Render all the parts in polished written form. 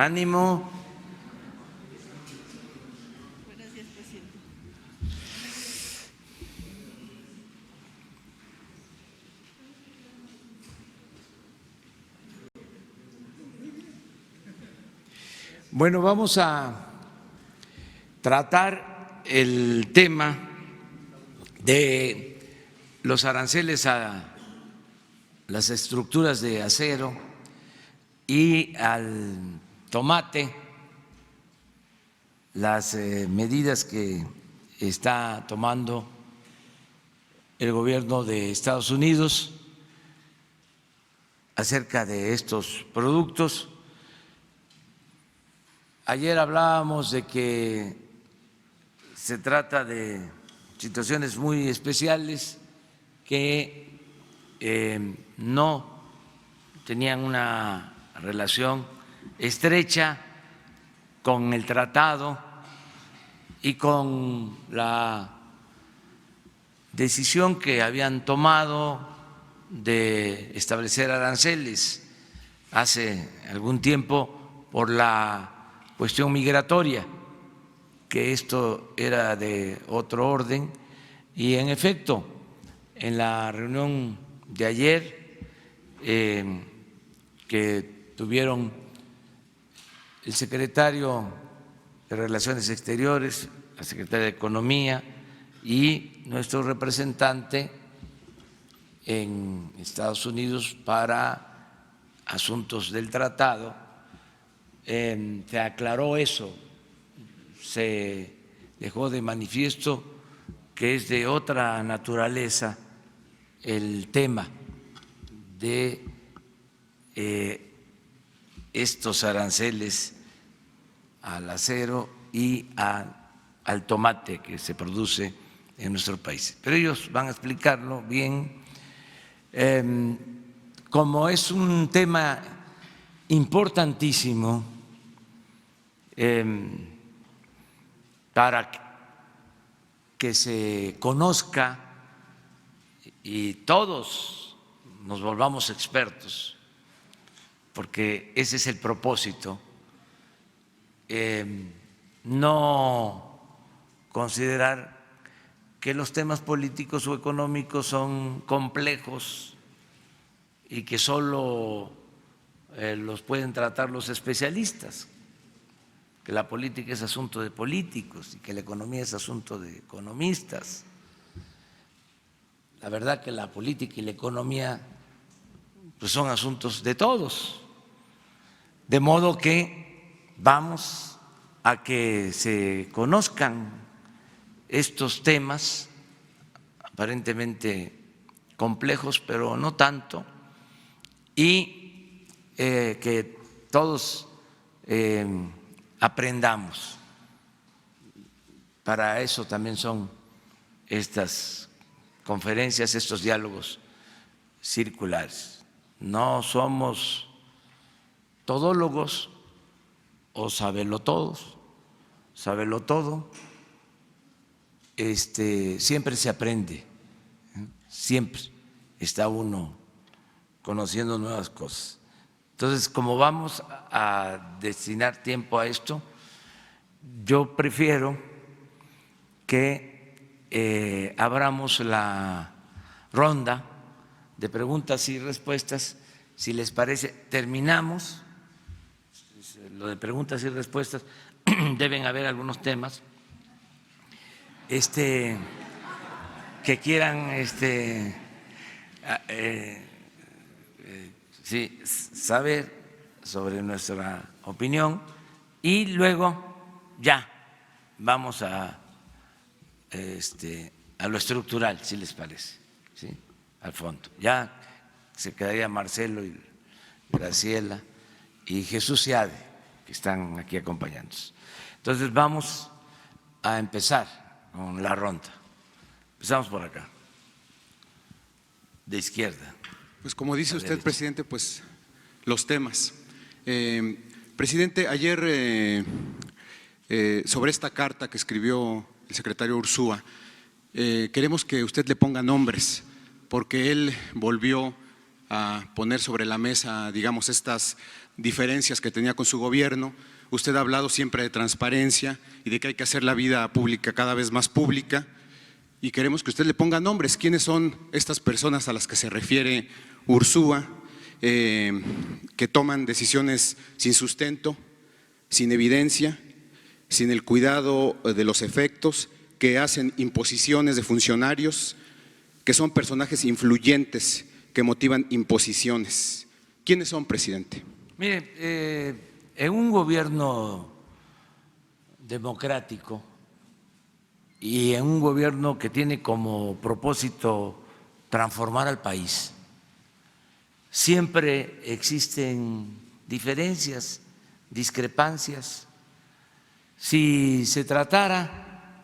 Ánimo. Gracias, presidente. Bueno, vamos a tratar el tema de los aranceles a las estructuras de acero y al tomate, las medidas que está tomando el gobierno de Estados Unidos acerca de estos productos. Ayer hablábamos de que se trata de situaciones muy especiales que no tenían una relación estrecha con el tratado y con la decisión que habían tomado de establecer aranceles hace algún tiempo por la cuestión migratoria, que esto era de otro orden. Y en efecto, en la reunión de ayer que tuvieron el secretario de Relaciones Exteriores, la secretaria de Economía y nuestro representante en Estados Unidos para asuntos del tratado, se aclaró eso, se dejó de manifiesto que es de otra naturaleza el tema de estos aranceles al acero y al tomate que se produce en nuestro país. Pero ellos van a explicarlo bien. Como es un tema importantísimo para que se conozca y todos nos volvamos expertos, porque ese es el propósito, no considerar que los temas políticos o económicos son complejos y que solo los pueden tratar los especialistas, que la política es asunto de políticos y que la economía es asunto de economistas. La verdad que la política y la economía pues son asuntos de todos, de modo que vamos a que se conozcan estos temas aparentemente complejos, pero no tanto, y que todos aprendamos. Para eso también son estas conferencias, estos diálogos circulares. No somos todólogos o sabelotodos, sabelotodo. Siempre se aprende, siempre está uno conociendo nuevas cosas. Entonces, como vamos a destinar tiempo a esto, yo prefiero que abramos la ronda de preguntas y respuestas. Si les parece, terminamos lo de preguntas y respuestas. Deben haber algunos temas que quieran saber sobre nuestra opinión, y luego ya vamos a lo estructural, si les parece, ¿sí? Al fondo. Ya se quedaría Marcelo y Graciela y Jesús Seade, que están aquí acompañándonos. Entonces vamos a empezar con la ronda. Empezamos por acá, de izquierda. Pues como dice usted, presidente, pues los temas. Presidente, ayer sobre esta carta que escribió el secretario Ursúa, queremos que usted le ponga nombres, porque él volvió a poner sobre la mesa, digamos, estas diferencias que tenía con su gobierno. Usted ha hablado siempre de transparencia y de que hay que hacer la vida pública cada vez más pública, y queremos que usted le ponga nombres. ¿Quiénes son estas personas a las que se refiere Ursúa, que toman decisiones sin sustento, sin evidencia, sin el cuidado de los efectos, que hacen imposiciones de funcionarios, que son personajes influyentes que motivan imposiciones? ¿Quiénes son, presidente? Mire, en un gobierno democrático y en un gobierno que tiene como propósito transformar al país, siempre existen diferencias, discrepancias. Si se tratara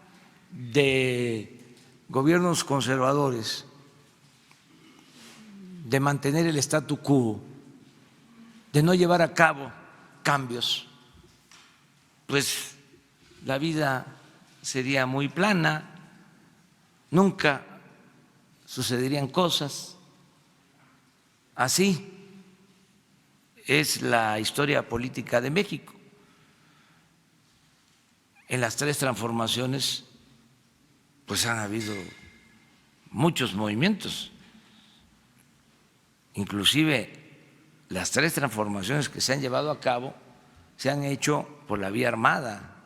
de gobiernos conservadores, de mantener el statu quo, de no llevar a cabo cambios, pues la vida sería muy plana, nunca sucederían cosas. Así es la historia política de México. En las 3 transformaciones, pues han habido muchos movimientos, inclusive las 3 transformaciones que se han llevado a cabo se han hecho por la vía armada,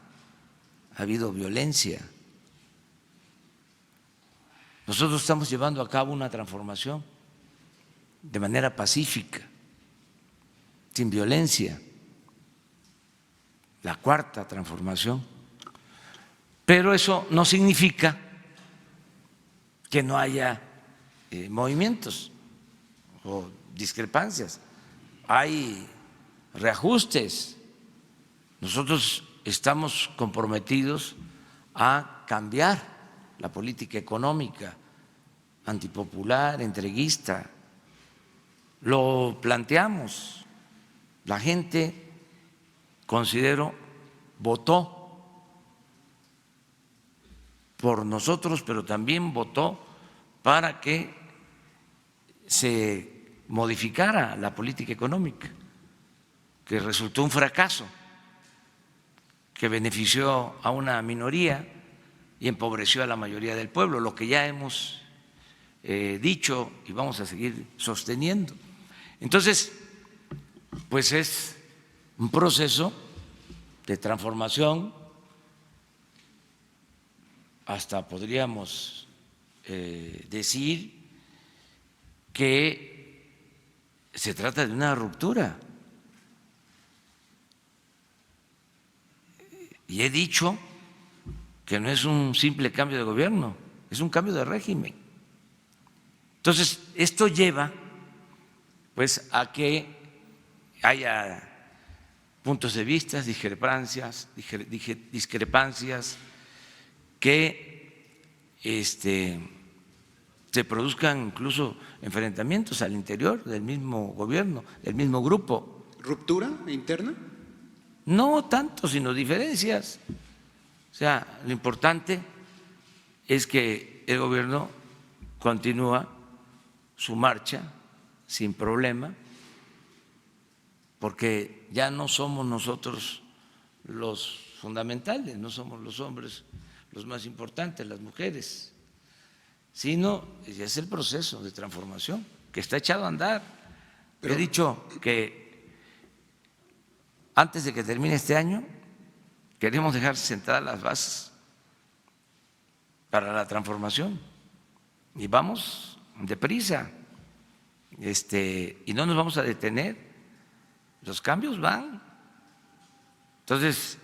ha habido violencia. Nosotros estamos llevando a cabo una transformación de manera pacífica, sin violencia, la 4ª transformación. Pero eso no significa que no haya movimientos o discrepancias. Hay reajustes. Nosotros estamos comprometidos a cambiar la política económica antipopular, entreguista. Lo planteamos. La gente, considero, votó por nosotros, pero también votó para que se modificara la política económica, que resultó un fracaso, que benefició a una minoría y empobreció a la mayoría del pueblo, lo que ya hemos dicho y vamos a seguir sosteniendo. Entonces, pues es un proceso de transformación, hasta podríamos decir que se trata de una ruptura. Y he dicho que no es un simple cambio de gobierno, es un cambio de régimen. Entonces, esto lleva pues a que haya puntos de vista, discrepancias, que se produzcan incluso enfrentamientos al interior del mismo gobierno, del mismo grupo. ¿Ruptura interna? No tanto, sino diferencias. O sea, lo importante es que el gobierno continúa su marcha sin problema, porque ya no somos nosotros los fundamentales, no somos los hombres los más importantes, las mujeres, sino es el proceso de transformación que está echado a andar. He dicho que antes de que termine este año queremos dejar sentadas las bases para la transformación y vamos deprisa, y no nos vamos a detener, los cambios van. Entonces,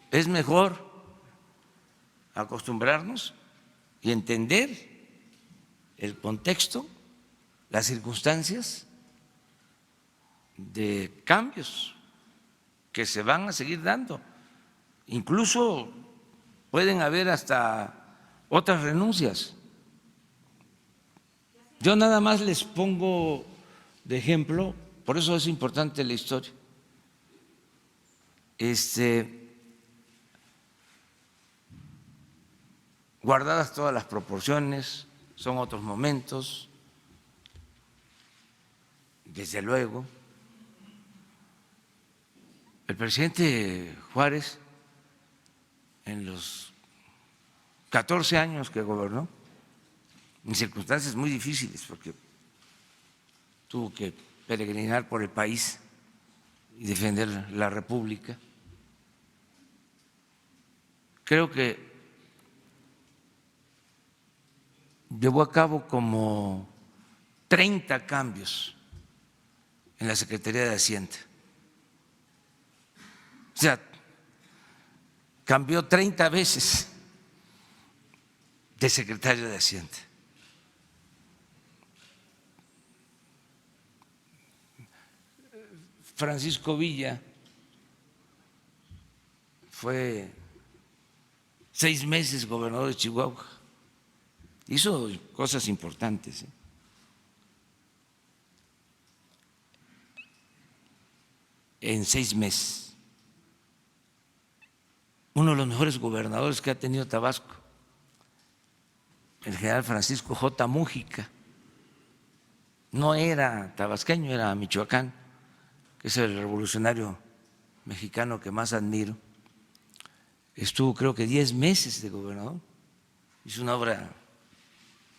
es mejor acostumbrarnos y entender el contexto, las circunstancias de cambios que se van a seguir dando. Incluso pueden haber hasta otras renuncias. Yo nada más les pongo de ejemplo, por eso es importante la historia. Guardadas todas las proporciones, son otros momentos, desde luego, el presidente Juárez, en los 14 años que gobernó, en circunstancias muy difíciles, porque tuvo que peregrinar por el país y defender la República, creo que llevó a cabo como 30 cambios en la Secretaría de Hacienda. O sea, cambió 30 veces de secretario de Hacienda. Francisco Villa fue 6 meses gobernador de Chihuahua. Hizo cosas importantes. En 6 meses. Uno de los mejores gobernadores que ha tenido Tabasco, el general Francisco J. Mújica. No era tabasqueño, era Michoacán, que es el revolucionario mexicano que más admiro. Estuvo creo que 10 meses de gobernador. Hizo una obra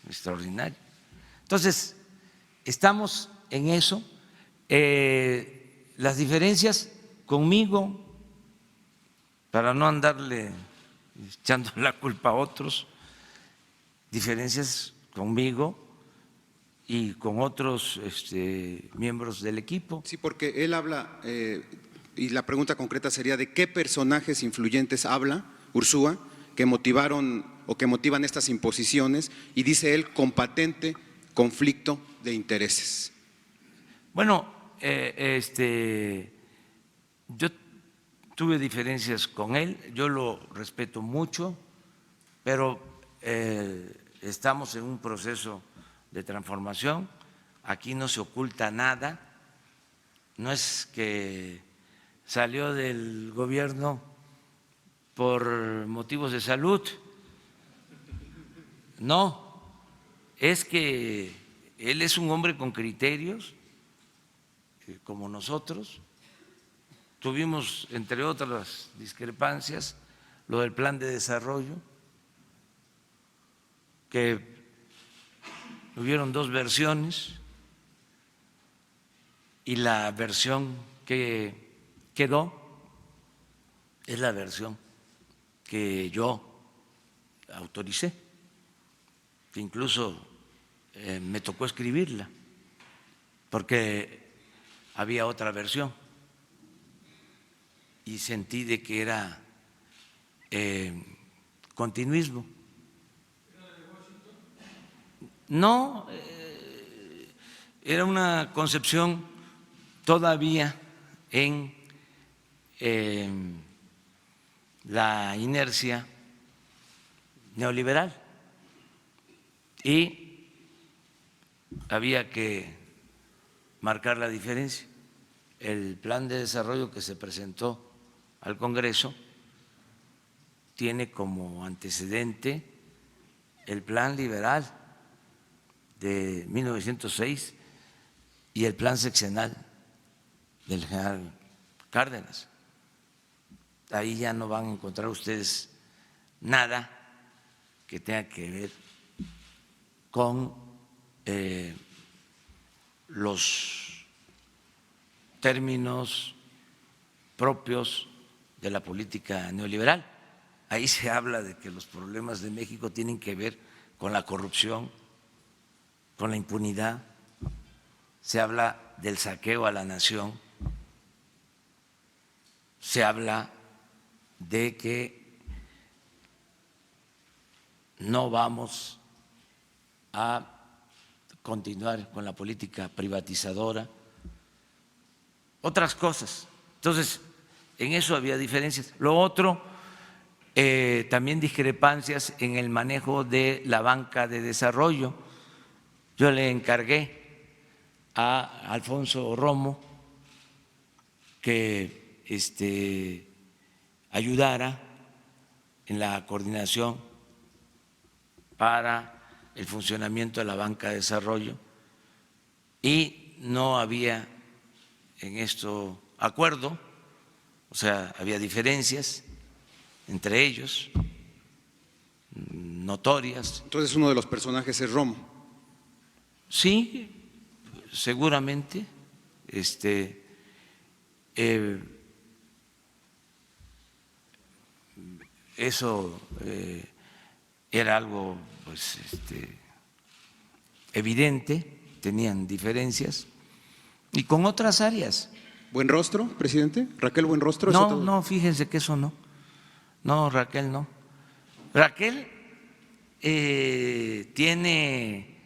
extraordinaria. Entonces, estamos en eso. Las diferencias conmigo, para no andarle echando la culpa a otros, diferencias conmigo y con otros miembros del equipo. Sí, porque él habla, y la pregunta concreta sería: ¿de qué personajes influyentes habla Ursúa que motivaron o que motivan estas imposiciones? Y dice él, con patente conflicto de intereses. Bueno, yo tuve diferencias con él, yo lo respeto mucho, pero estamos en un proceso de transformación, aquí no se oculta nada, no es que salió del gobierno por motivos de salud, no, es que él es un hombre con criterios, como nosotros. Tuvimos, entre otras discrepancias, lo del plan de desarrollo, que hubieron 2 versiones y la versión que quedó es la versión que yo autoricé, que incluso me tocó escribirla, porque había otra versión y sentí de que era continuismo. No, era una concepción todavía en la inercia neoliberal y había que marcar la diferencia. El plan de desarrollo que se presentó al Congreso tiene como antecedente el plan liberal de 1906 y el plan sexenal del general Cárdenas. Ahí ya no van a encontrar ustedes nada que tenga que ver con los términos propios de la política neoliberal. Ahí se habla de que los problemas de México tienen que ver con la corrupción, con la impunidad, se habla del saqueo a la nación, se habla de que no vamos a continuar con la política privatizadora, otras cosas. Entonces, en eso había diferencias. Lo otro, también discrepancias en el manejo de la banca de desarrollo. Yo le encargué a Alfonso Romo que ayudara en la coordinación para el funcionamiento de la banca de desarrollo y no había en esto acuerdo o sea, había diferencias entre ellos, notorias. Entonces uno de los personajes es Romo. Sí, seguramente, eso era algo pues evidente, tenían diferencias, y con otras áreas. ¿Buenrostro, presidente? ¿Raquel Buenrostro? No, no, fíjense que eso no. No, Raquel no. Raquel tiene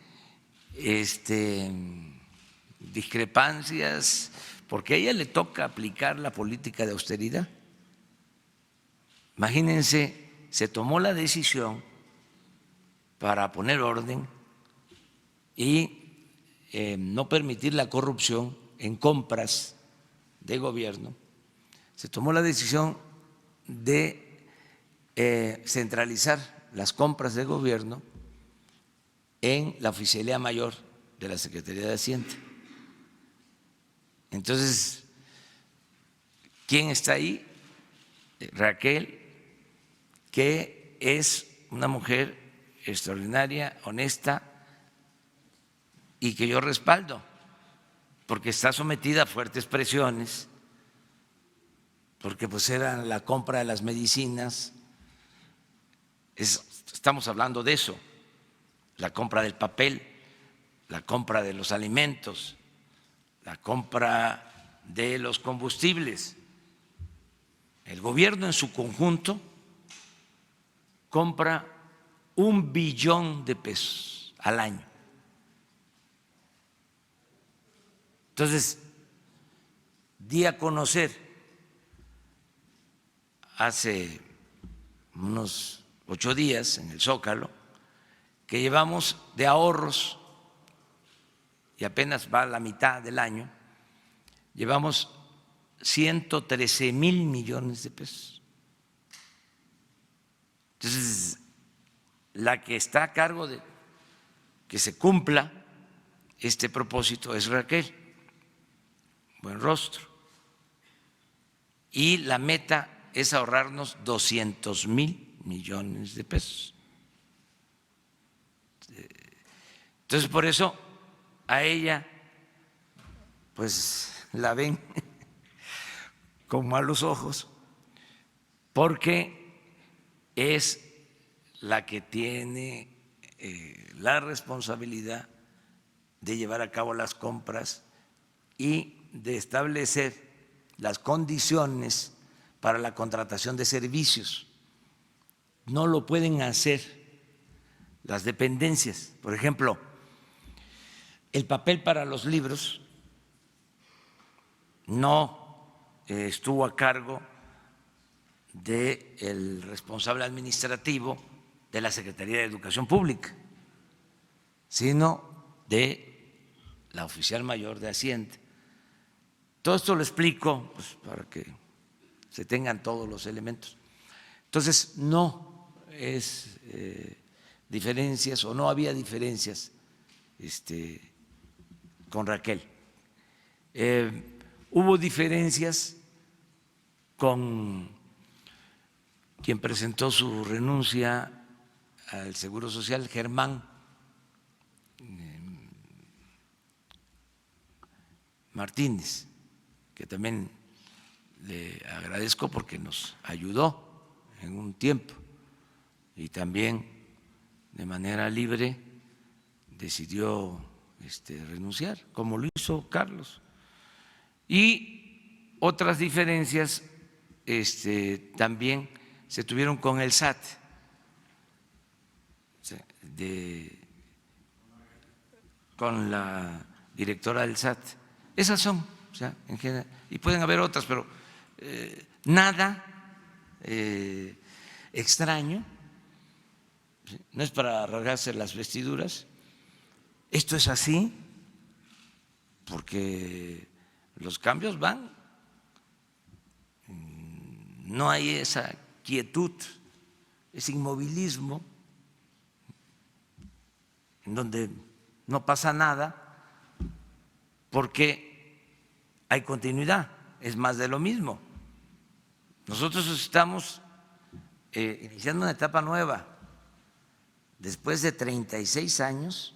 discrepancias porque a ella le toca aplicar la política de austeridad. Imagínense, se tomó la decisión para poner orden y no permitir la corrupción en compras de gobierno. Se tomó la decisión de centralizar las compras de gobierno en la Oficialía Mayor de la Secretaría de Hacienda. Entonces, ¿quién está ahí? Raquel, que es una mujer extraordinaria, honesta y que yo respaldo, porque está sometida a fuertes presiones, porque pues era la compra de las medicinas, estamos hablando de eso, la compra del papel, la compra de los alimentos, la compra de los combustibles. El gobierno en su conjunto compra 1 billón de pesos al año. Entonces, di a conocer hace unos 8 días en el Zócalo que llevamos de ahorros, y apenas va a la mitad del año, llevamos 113,000 millones de pesos. Entonces, la que está a cargo de que se cumpla este propósito es Raquel Buenrostro, y la meta es ahorrarnos 200,000 millones de pesos. Entonces, por eso a ella pues la ven con malos ojos, porque es la que tiene la responsabilidad de llevar a cabo las compras y de establecer las condiciones para la contratación de servicios. No lo pueden hacer las dependencias. Por ejemplo, el papel para los libros no estuvo a cargo del responsable administrativo de la Secretaría de Educación Pública, sino de la oficial mayor de Hacienda. Todo esto lo explico pues, para que se tengan todos los elementos. Entonces, no es diferencias o no había diferencias con Raquel. Hubo diferencias con quien presentó su renuncia al Seguro Social, Germán Martínez, que también le agradezco porque nos ayudó en un tiempo y también de manera libre decidió renunciar, como lo hizo Carlos. Y otras diferencias también se tuvieron con el SAT, con la directora del SAT. Esas son, o sea, en general, y pueden haber otras, pero nada extraño, no es para rasgarse las vestiduras. Esto es así porque los cambios van, no hay esa quietud, ese inmovilismo en donde no pasa nada porque hay continuidad, es más de lo mismo. nosotros estamos iniciando una etapa nueva después de 36 años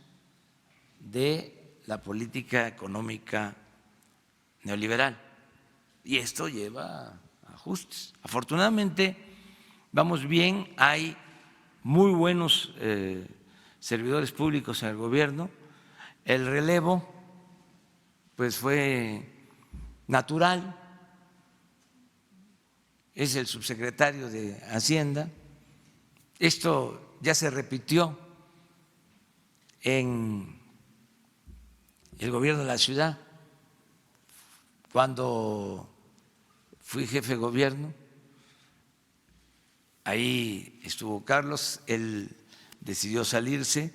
de la política económica neoliberal. Y esto lleva a ajustes. Afortunadamente vamos bien, hay muy buenos servidores públicos en el gobierno. El relevo pues fue natural, es el subsecretario de Hacienda. Esto ya se repitió en el gobierno de la ciudad, cuando fui jefe de gobierno. Ahí estuvo Carlos, él decidió salirse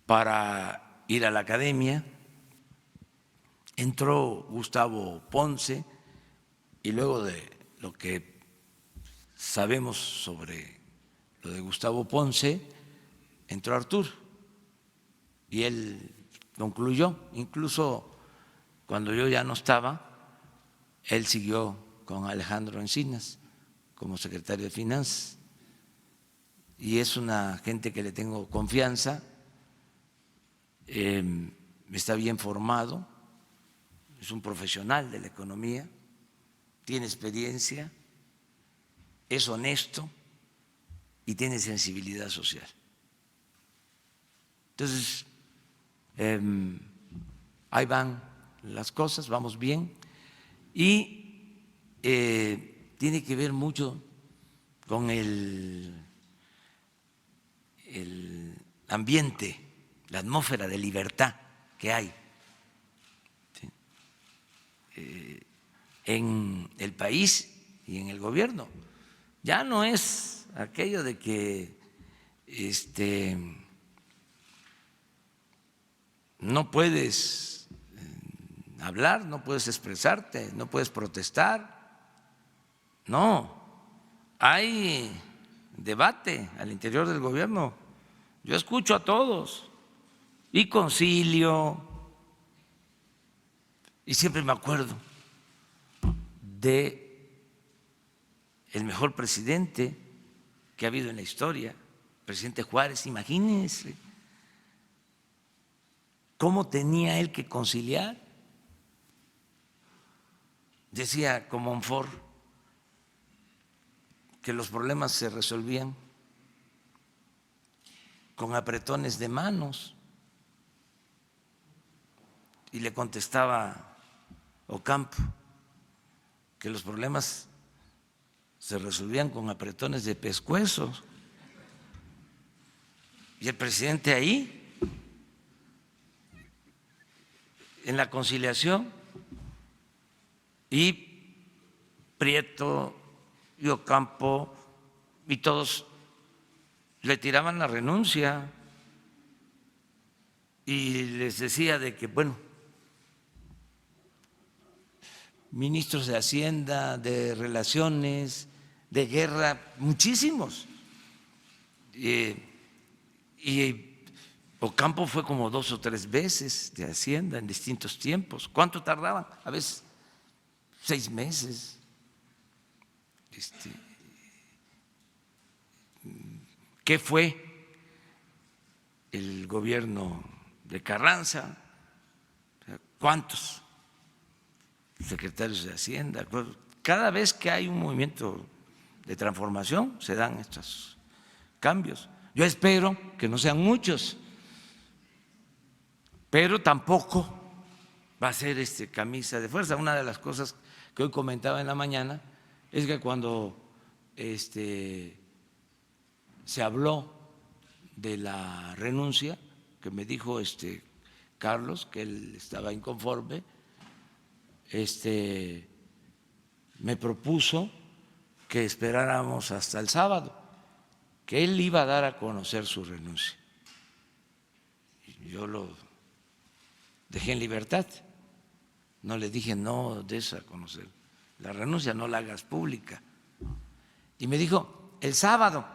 para ir a la academia. Entró Gustavo Ponce y luego de lo que sabemos sobre lo de Gustavo Ponce, entró Arturo y él concluyó. Incluso cuando yo ya no estaba, él siguió con Alejandro Encinas como secretario de Finanzas, y es una gente que le tengo confianza, está bien formado, es un profesional de la economía, tiene experiencia, es honesto y tiene sensibilidad social. Entonces, ahí van las cosas, vamos bien, y tiene que ver mucho con el ambiente, la atmósfera de libertad que hay en el país y en el gobierno. Ya no es aquello de que no puedes hablar, no puedes expresarte, no puedes protestar. No, hay debate al interior del gobierno. Yo escucho a todos y concilio, y siempre me acuerdo de el mejor presidente que ha habido en la historia, presidente Juárez. Imagínense cómo tenía él que conciliar. Decía Comonfort que los problemas se resolvían con apretones de manos, y le contestaba Ocampo que los problemas se resolvían con apretones de pescuezos. Y el presidente ahí, en la conciliación, y Prieto y Ocampo y todos le tiraban la renuncia y les decía de que, bueno, ministros de Hacienda, de Relaciones, de Guerra, muchísimos. Y Ocampo fue como 2 o 3 veces de Hacienda en distintos tiempos. ¿Cuánto tardaban? A veces 6 meses. ¿Qué fue el gobierno de Carranza? ¿Cuántos secretarios de Hacienda? Cada vez que hay un movimiento de transformación se dan estos cambios. Yo espero que no sean muchos, pero tampoco va a ser camisa de fuerza. Una de las cosas que hoy comentaba en la mañana es que cuando se habló de la renuncia, que me dijo Carlos que él estaba inconforme, me propuso que esperáramos hasta el sábado, que él iba a dar a conocer su renuncia. Y yo lo dejé en libertad, no le dije no des a conocer la renuncia, no la hagas pública. Y me dijo el sábado,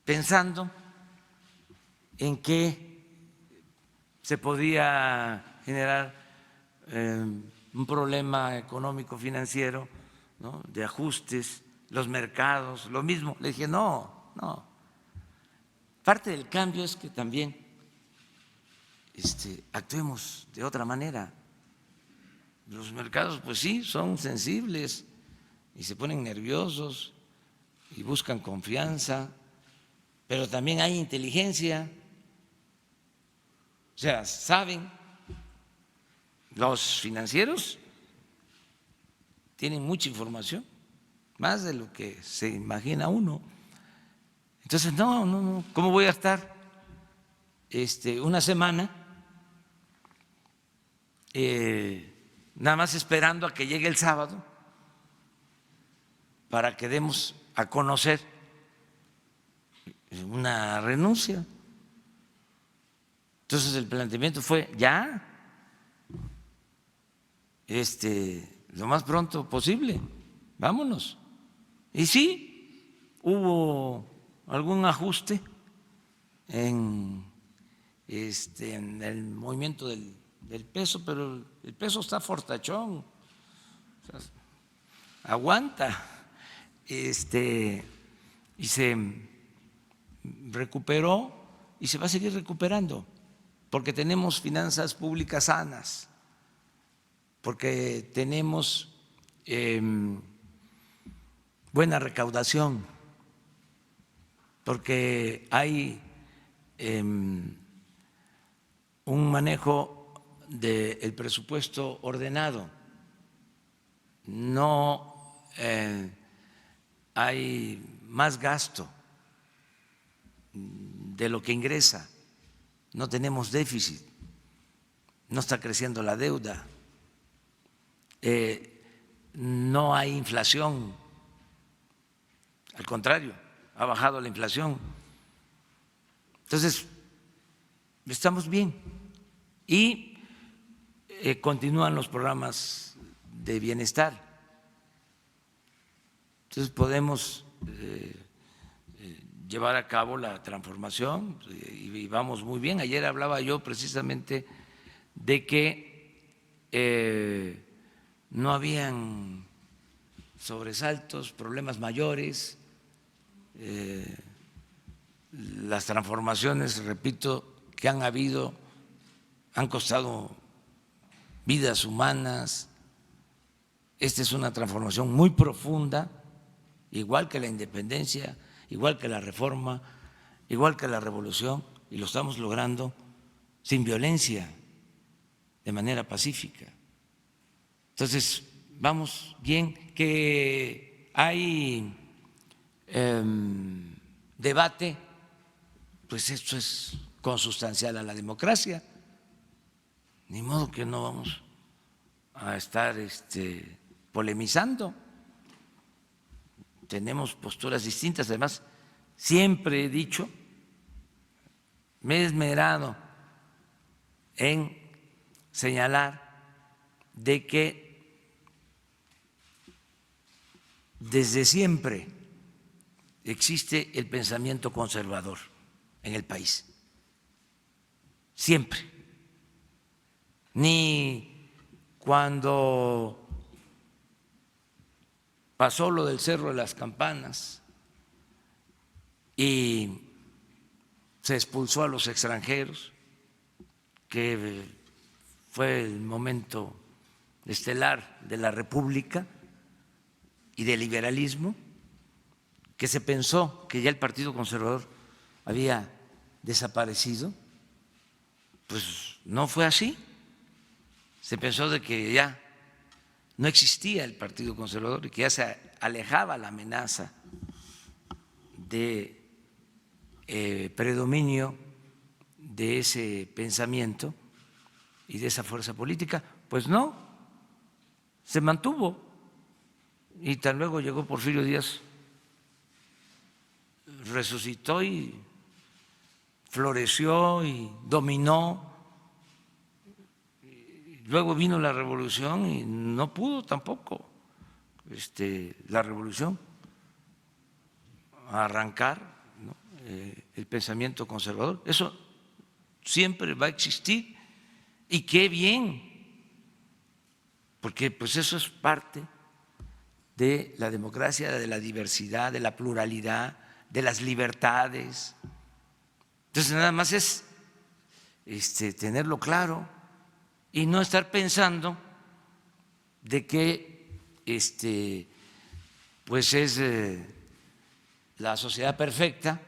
pensando en que se podía generar un problema económico financiero ¿no?, de ajustes, los mercados, lo mismo. Le dije, no. Parte del cambio es que también actuemos de otra manera. Los mercados, pues sí, son sensibles y se ponen nerviosos y buscan confianza, pero también hay inteligencia. O sea, saben, los financieros tienen mucha información, más de lo que se imagina uno. Entonces, no, ¿cómo voy a estar una semana nada más esperando a que llegue el sábado para que demos a conocer una renuncia? Entonces el planteamiento fue ya, lo más pronto posible, vámonos. Y sí, hubo algún ajuste en el movimiento del peso, pero el peso está fortachón, o sea, aguanta, y se recuperó y se va a seguir recuperando, porque tenemos finanzas públicas sanas, porque tenemos buena recaudación, porque hay un manejo del presupuesto ordenado, no hay más gasto de lo que ingresa, no tenemos déficit, no está creciendo la deuda, no hay inflación, al contrario, ha bajado la inflación. Entonces, estamos bien y continúan los programas de bienestar. Entonces, podemos llevar a cabo la transformación y vamos muy bien. Ayer hablaba yo precisamente de que no habían sobresaltos, problemas mayores. Las transformaciones, repito, que han habido han costado vidas humanas. Esta es una transformación muy profunda, igual que la independencia, igual que la reforma, igual que la revolución, y lo estamos logrando sin violencia, de manera pacífica. Entonces, vamos bien. Que hay debate, pues esto es consustancial a la democracia, ni modo que no vamos a estar polemizando. Tenemos posturas distintas. Además, siempre he dicho, me he esmerado en señalar de que desde siempre existe el pensamiento conservador en el país, siempre. Ni cuando pasó lo del Cerro de las Campanas y se expulsó a los extranjeros, que fue el momento estelar de la República y del liberalismo, que se pensó que ya el Partido Conservador había desaparecido. Pues no fue así. Se pensó de que ya no existía el Partido Conservador y que ya se alejaba la amenaza de predominio de ese pensamiento y de esa fuerza política. Pues no, se mantuvo. Y tan luego llegó Porfirio Díaz, resucitó y floreció y dominó. Luego vino la revolución y no pudo tampoco la revolución arrancar, ¿no?, el pensamiento conservador. Eso siempre va a existir, y qué bien, porque pues eso es parte de la democracia, de la diversidad, de la pluralidad, de las libertades. Entonces nada más es tenerlo claro y no estar pensando de que pues es la sociedad perfecta,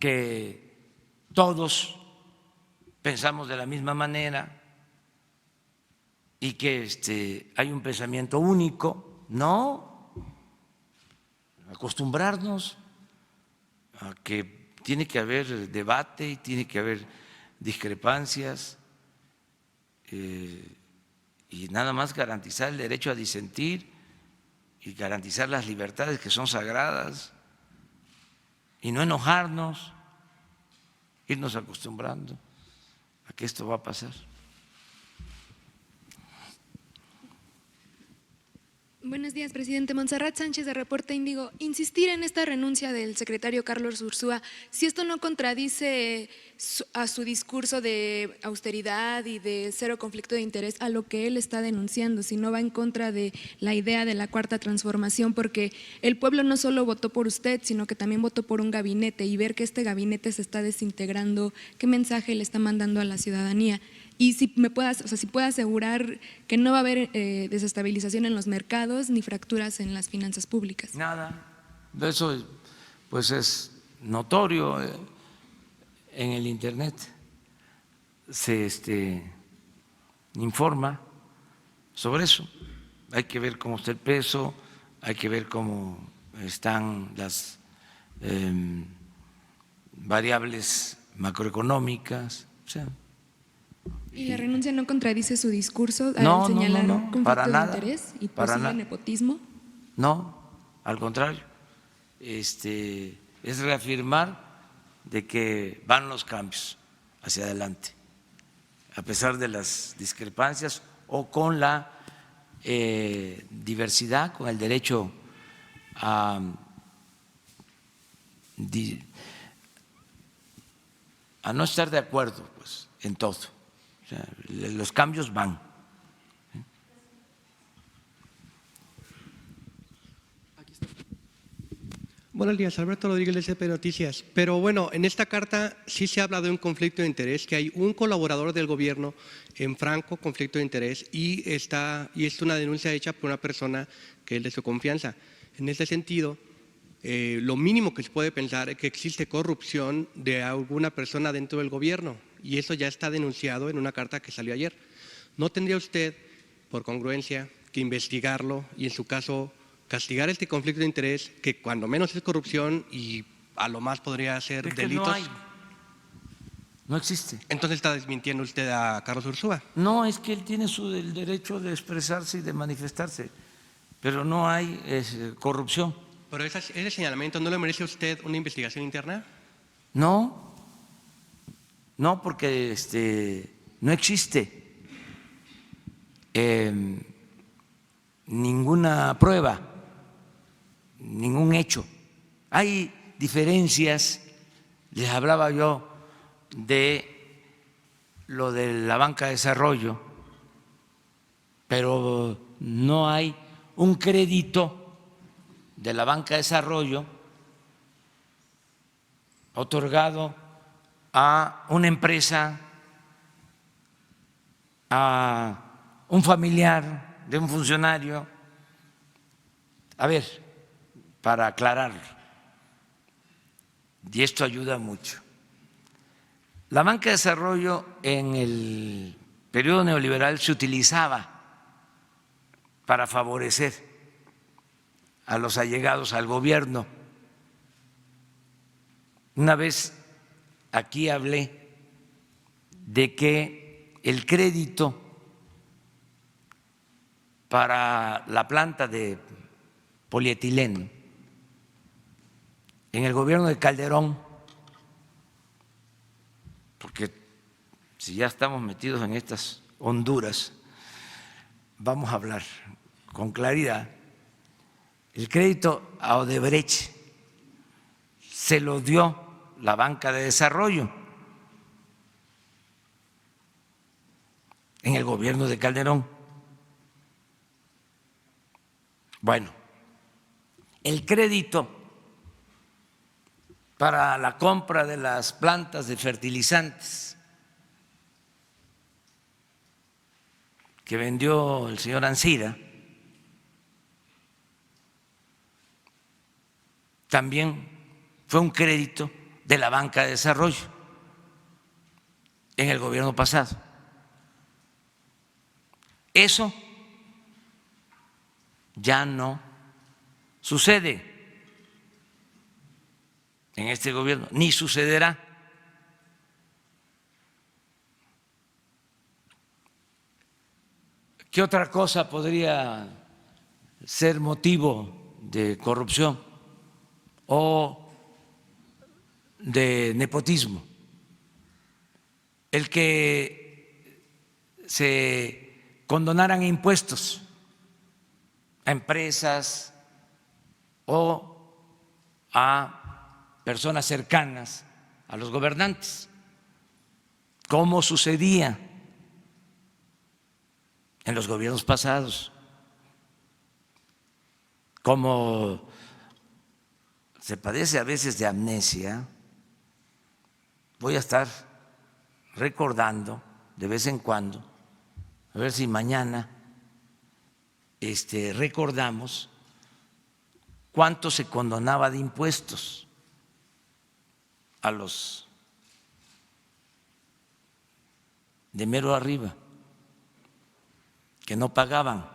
que todos pensamos de la misma manera y que hay un pensamiento único. No, acostumbrarnos a que tiene que haber debate y tiene que haber discrepancias y nada más garantizar el derecho a disentir y garantizar las libertades que son sagradas y no enojarnos, irnos acostumbrando a que esto va a pasar. Buenos días, presidente. Montserrat Sánchez, de Reporte Índigo. Insistir en esta renuncia del secretario Carlos Ursúa, si esto no contradice a su discurso de austeridad y de cero conflicto de interés, a lo que él está denunciando, si no va en contra de la idea de la Cuarta Transformación, porque el pueblo no solo votó por usted, sino que también votó por un gabinete, y ver que este gabinete se está desintegrando, ¿qué mensaje le está mandando a la ciudadanía? Y si puede asegurar que no va a haber desestabilización en los mercados ni fracturas en las finanzas públicas. Nada, eso pues es notorio, en el internet se informa sobre eso. Hay que ver cómo está el peso, hay que ver cómo están las variables macroeconómicas, o sea. ¿Y la renuncia no contradice su discurso al No, señalar no, conflicto para de nada, interés y para posible nada. nepotismo? No, al contrario, es reafirmar de que van los cambios hacia adelante, a pesar de las discrepancias o con la diversidad, con el derecho a no estar de acuerdo pues, en todo. O sea, los cambios van. Buenos días, Alberto Rodríguez, de CP Noticias. Pero bueno, en esta carta sí se habla de un conflicto de interés, que hay un colaborador del gobierno en franco conflicto de interés y es una denuncia hecha por una persona que es de su confianza. En ese sentido, lo mínimo que se puede pensar es que existe corrupción de alguna persona dentro del gobierno y eso ya está denunciado en una carta que salió ayer. ¿No tendría usted, por congruencia, que investigarlo y en su caso castigar este conflicto de interés, que cuando menos es corrupción y a lo más podría ser Es que delitos? no hay, no existe. Entonces está desmintiendo usted a Carlos Ursúa. No, es que él tiene el derecho de expresarse y de manifestarse, pero no hay corrupción. Pero ese señalamiento, ¿no le merece a usted una investigación interna? No, no, porque no existe ninguna prueba, ningún hecho. Hay diferencias, les hablaba yo de lo de la banca de desarrollo, pero no hay un crédito de la banca de desarrollo otorgado a una empresa, a un familiar de un funcionario. A ver, para aclararlo, y esto ayuda mucho. La banca de desarrollo en el periodo neoliberal se utilizaba para favorecer a los allegados al gobierno. Una vez aquí hablé de que el crédito para la planta de polietileno en el gobierno de Calderón, porque si ya estamos metidos en estas honduras, vamos a hablar con claridad. El crédito a Odebrecht se lo dio la banca de desarrollo en el gobierno de Calderón. Bueno, el crédito para la compra de las plantas de fertilizantes que vendió el señor Ancira también fue un crédito de la banca de desarrollo en el gobierno pasado. Eso ya no sucede en este gobierno, ni sucederá. ¿Qué otra cosa podría ser motivo de corrupción o de nepotismo? El que se condonaran impuestos a empresas o a personas cercanas a los gobernantes, como sucedía en los gobiernos pasados. Como se padece a veces de amnesia, voy a estar recordando de vez en cuando, a ver si mañana recordamos cuánto se condonaba de impuestos a los de mero arriba, que no pagaban.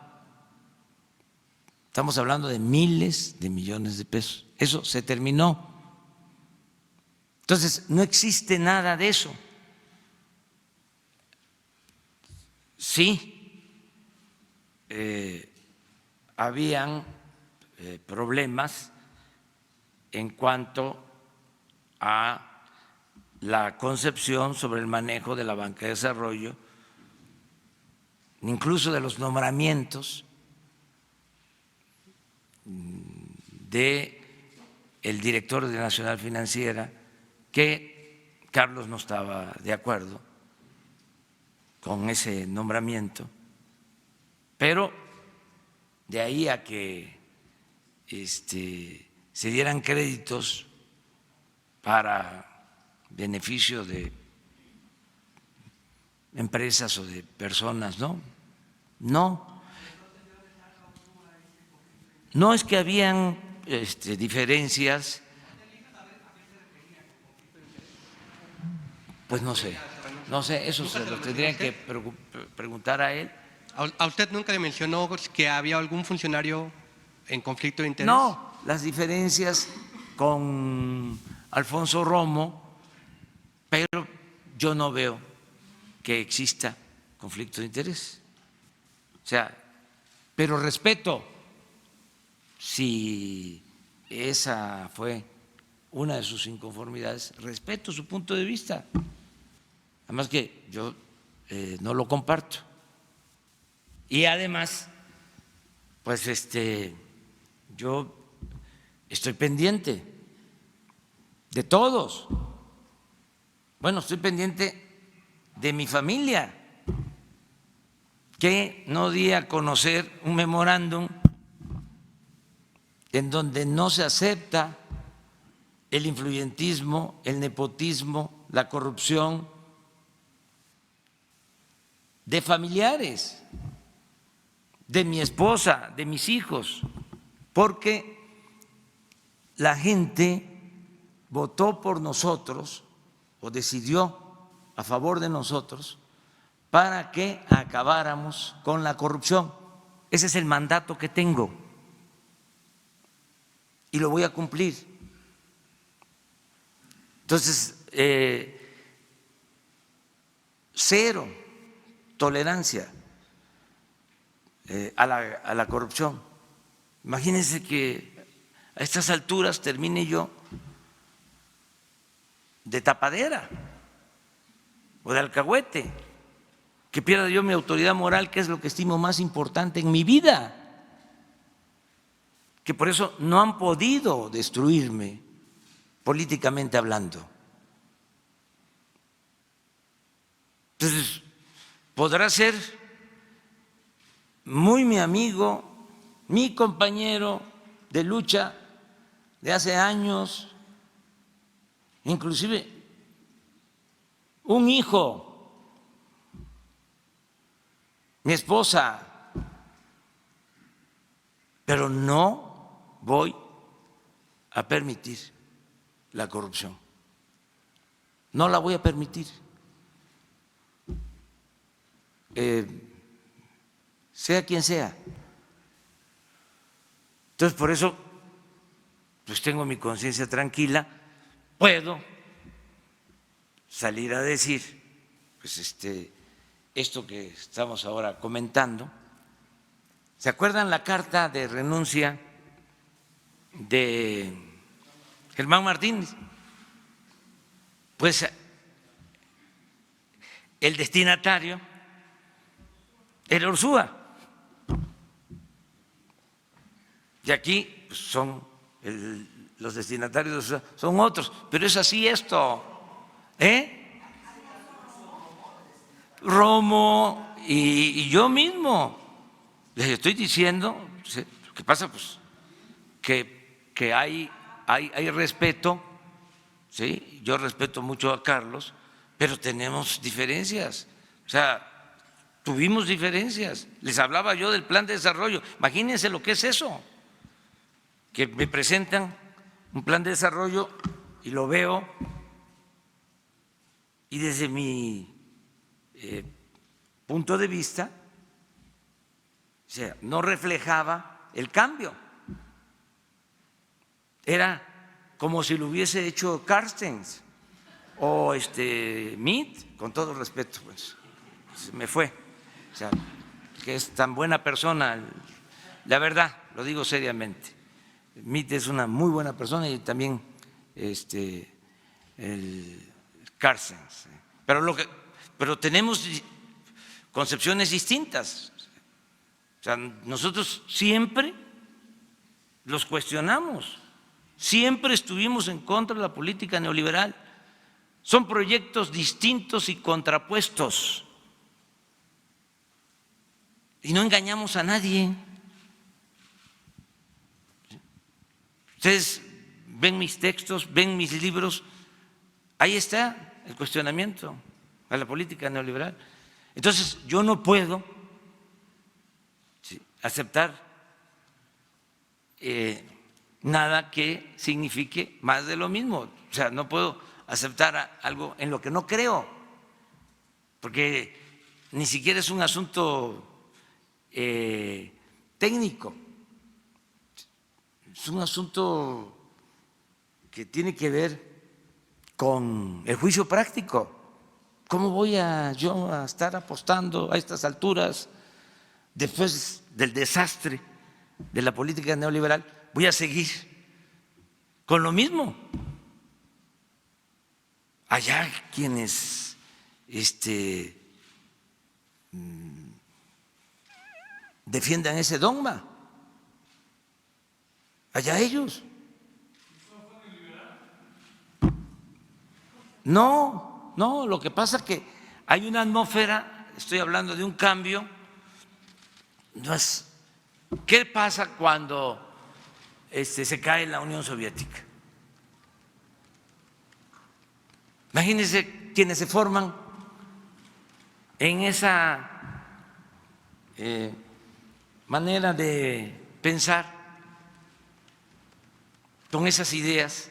Estamos hablando de miles de millones de pesos. Eso se terminó. Entonces, no existe nada de eso. Sí, habían problemas en cuanto a la concepción sobre el manejo de la banca de desarrollo, incluso de los nombramientos de el director de Nacional Financiera, que Carlos no estaba de acuerdo con ese nombramiento, pero de ahí a que se dieran créditos para beneficio de empresas o de personas, no es que habían diferencias, pues no sé, eso se lo tendrían que preguntar a él. ¿A usted nunca le mencionó que había algún funcionario en conflicto de interés? No, las diferencias con Alfonso Romo, pero yo no veo que exista conflicto de interés. O sea, pero respeto si esa fue una de sus inconformidades, respeto su punto de vista. Además que yo no lo comparto. Y además, pues yo estoy pendiente de todos. Bueno, estoy pendiente de mi familia, que no di a conocer un memorándum en donde no se acepta el influyentismo, el nepotismo, la corrupción de familiares, de mi esposa, de mis hijos, porque la gente votó por nosotros o decidió a favor de nosotros para que acabáramos con la corrupción. Ese es el mandato que tengo y lo voy a cumplir. Entonces, cero tolerancia a la corrupción. Imagínense que a estas alturas termine yo de tapadera o de alcahuete, que pierda yo mi autoridad moral, que es lo que estimo más importante en mi vida, que por eso no han podido destruirme políticamente hablando. Entonces, podrá ser muy mi amigo mi compañero de lucha de hace años, inclusive un hijo, mi esposa, pero no voy a permitir la corrupción. No la voy a permitir. Sea quien sea. Entonces, por eso, pues tengo mi conciencia tranquila, puedo salir a decir, pues esto que estamos ahora comentando. ¿Se acuerdan la carta de renuncia de Germán Martínez? Pues el destinatario era Ursúa. Y aquí pues, son los destinatarios de Ursúa, son otros, pero es así esto, Romo y yo mismo les estoy diciendo, ¿qué pasa? Pues que hay respeto, ¿sí? Yo respeto mucho a Carlos, pero tenemos diferencias, o sea, tuvimos diferencias. Les hablaba yo del plan de desarrollo, imagínense lo que es eso, que me presentan un plan de desarrollo y lo veo y desde mi punto de vista, o sea, no reflejaba el cambio. Era como si lo hubiese hecho Carstens o Meade, con todo respeto, pues se me fue. O sea, que es tan buena persona, la verdad, lo digo seriamente. Meade es una muy buena persona y también el Carstens. Pero tenemos concepciones distintas. O sea, nosotros siempre los cuestionamos, siempre estuvimos en contra de la política neoliberal. Son proyectos distintos y contrapuestos. Y no engañamos a nadie. Ustedes ven mis textos, ven mis libros, ahí está el cuestionamiento a la política neoliberal. Entonces, yo no puedo aceptar nada que signifique más de lo mismo. O sea, no puedo aceptar algo en lo que no creo, porque ni siquiera es un asunto técnico, es un asunto que tiene que ver con el juicio práctico. ¿Cómo voy yo a estar apostando a estas alturas, después del desastre de la política neoliberal, voy a seguir con lo mismo? Allá quienes defiendan ese dogma, allá ellos. No, lo que pasa es que hay una atmósfera, estoy hablando de un cambio. No es, ¿qué pasa cuando se cae la Unión Soviética? Imagínense quienes se forman en esa manera de pensar, con esas ideas,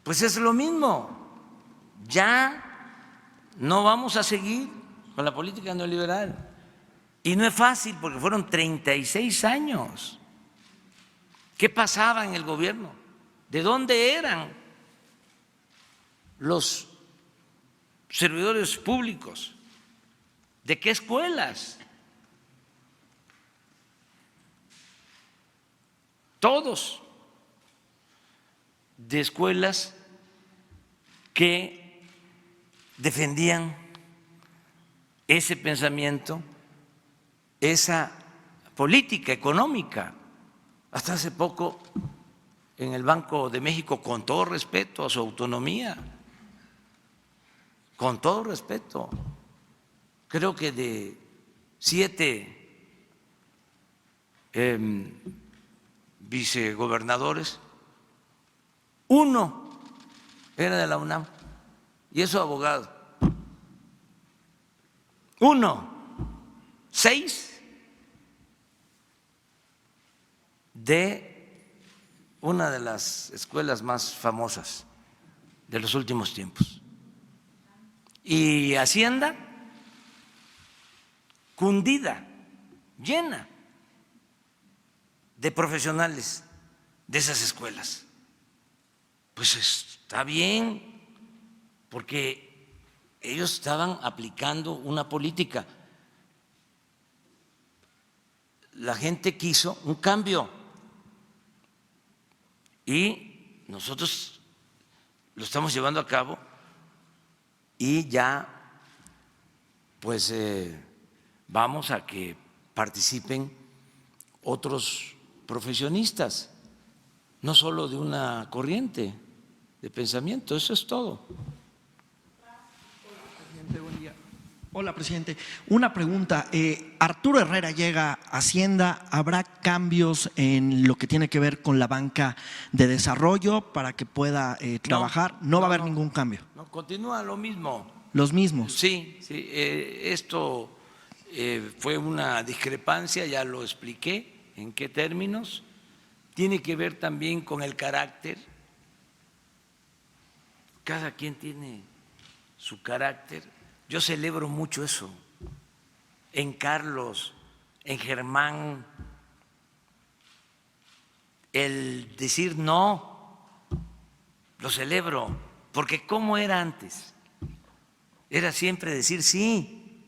pues es lo mismo. Ya no vamos a seguir con la política neoliberal. Y no es fácil porque fueron 36 años. ¿Qué pasaba en el gobierno? ¿De dónde eran los servidores públicos? ¿De qué escuelas? Todos de escuelas que defendían ese pensamiento, esa política económica. Hasta hace poco en el Banco de México, con todo respeto a su autonomía, con todo respeto, creo que de 7 vicegobernadores, uno era de la UNAM y es su abogado. Uno, 6 de una de las escuelas más famosas de los últimos tiempos. Y Hacienda cundida, llena de profesionales de esas escuelas. Pues está bien, porque ellos estaban aplicando una política. La gente quiso un cambio y nosotros lo estamos llevando a cabo y ya pues vamos a que participen otros profesionistas, no solo de una corriente de pensamiento, eso es todo. Buen día. Hola, presidente. Una pregunta. Arturo Herrera llega a Hacienda. ¿Habrá cambios en lo que tiene que ver con la banca de desarrollo para que pueda trabajar? No va a haber ningún cambio. No, continúa lo mismo. Los mismos. Sí, sí. Esto fue una discrepancia, ya lo expliqué en qué términos. Tiene que ver también con el carácter. Cada quien tiene su carácter. Yo celebro mucho eso. En Carlos, en Germán, el decir no, lo celebro, porque ¿cómo era antes? Era siempre decir sí.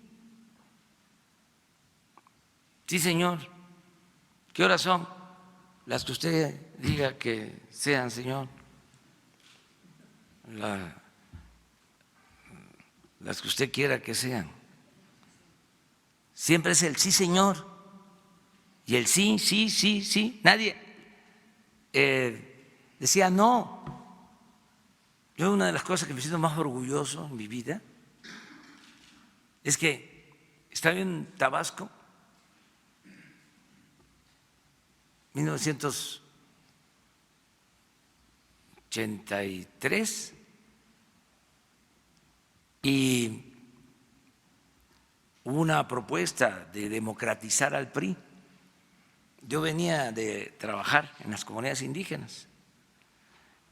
Sí, señor. ¿Qué horas son? Las que usted diga que sean, señor. Las que usted quiera que sean. Siempre es el sí, señor. Y el sí, sí, sí, sí. Nadie decía no. Yo una de las cosas que me siento más orgulloso en mi vida es que estaba en Tabasco, 1983, y hubo una propuesta de democratizar al PRI. Yo venía de trabajar en las comunidades indígenas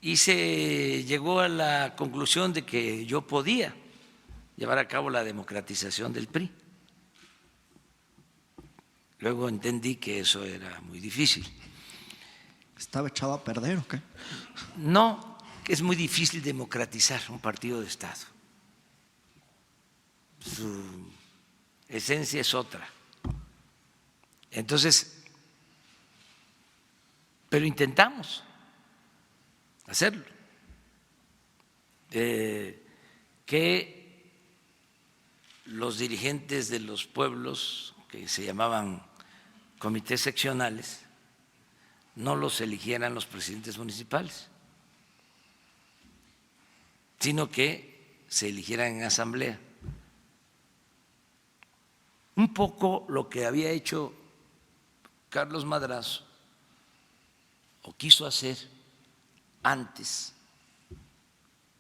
y se llegó a la conclusión de que yo podía llevar a cabo la democratización del PRI. Luego entendí que eso era muy difícil. ¿Estaba echado a perder o qué? No, es muy difícil democratizar un partido de Estado. Su esencia es otra. Entonces, pero intentamos hacerlo. Que los dirigentes de los pueblos, que se llamaban comités seccionales, no los eligieran los presidentes municipales, sino que se eligieran en asamblea. Un poco lo que había hecho Carlos Madrazo, o quiso hacer antes,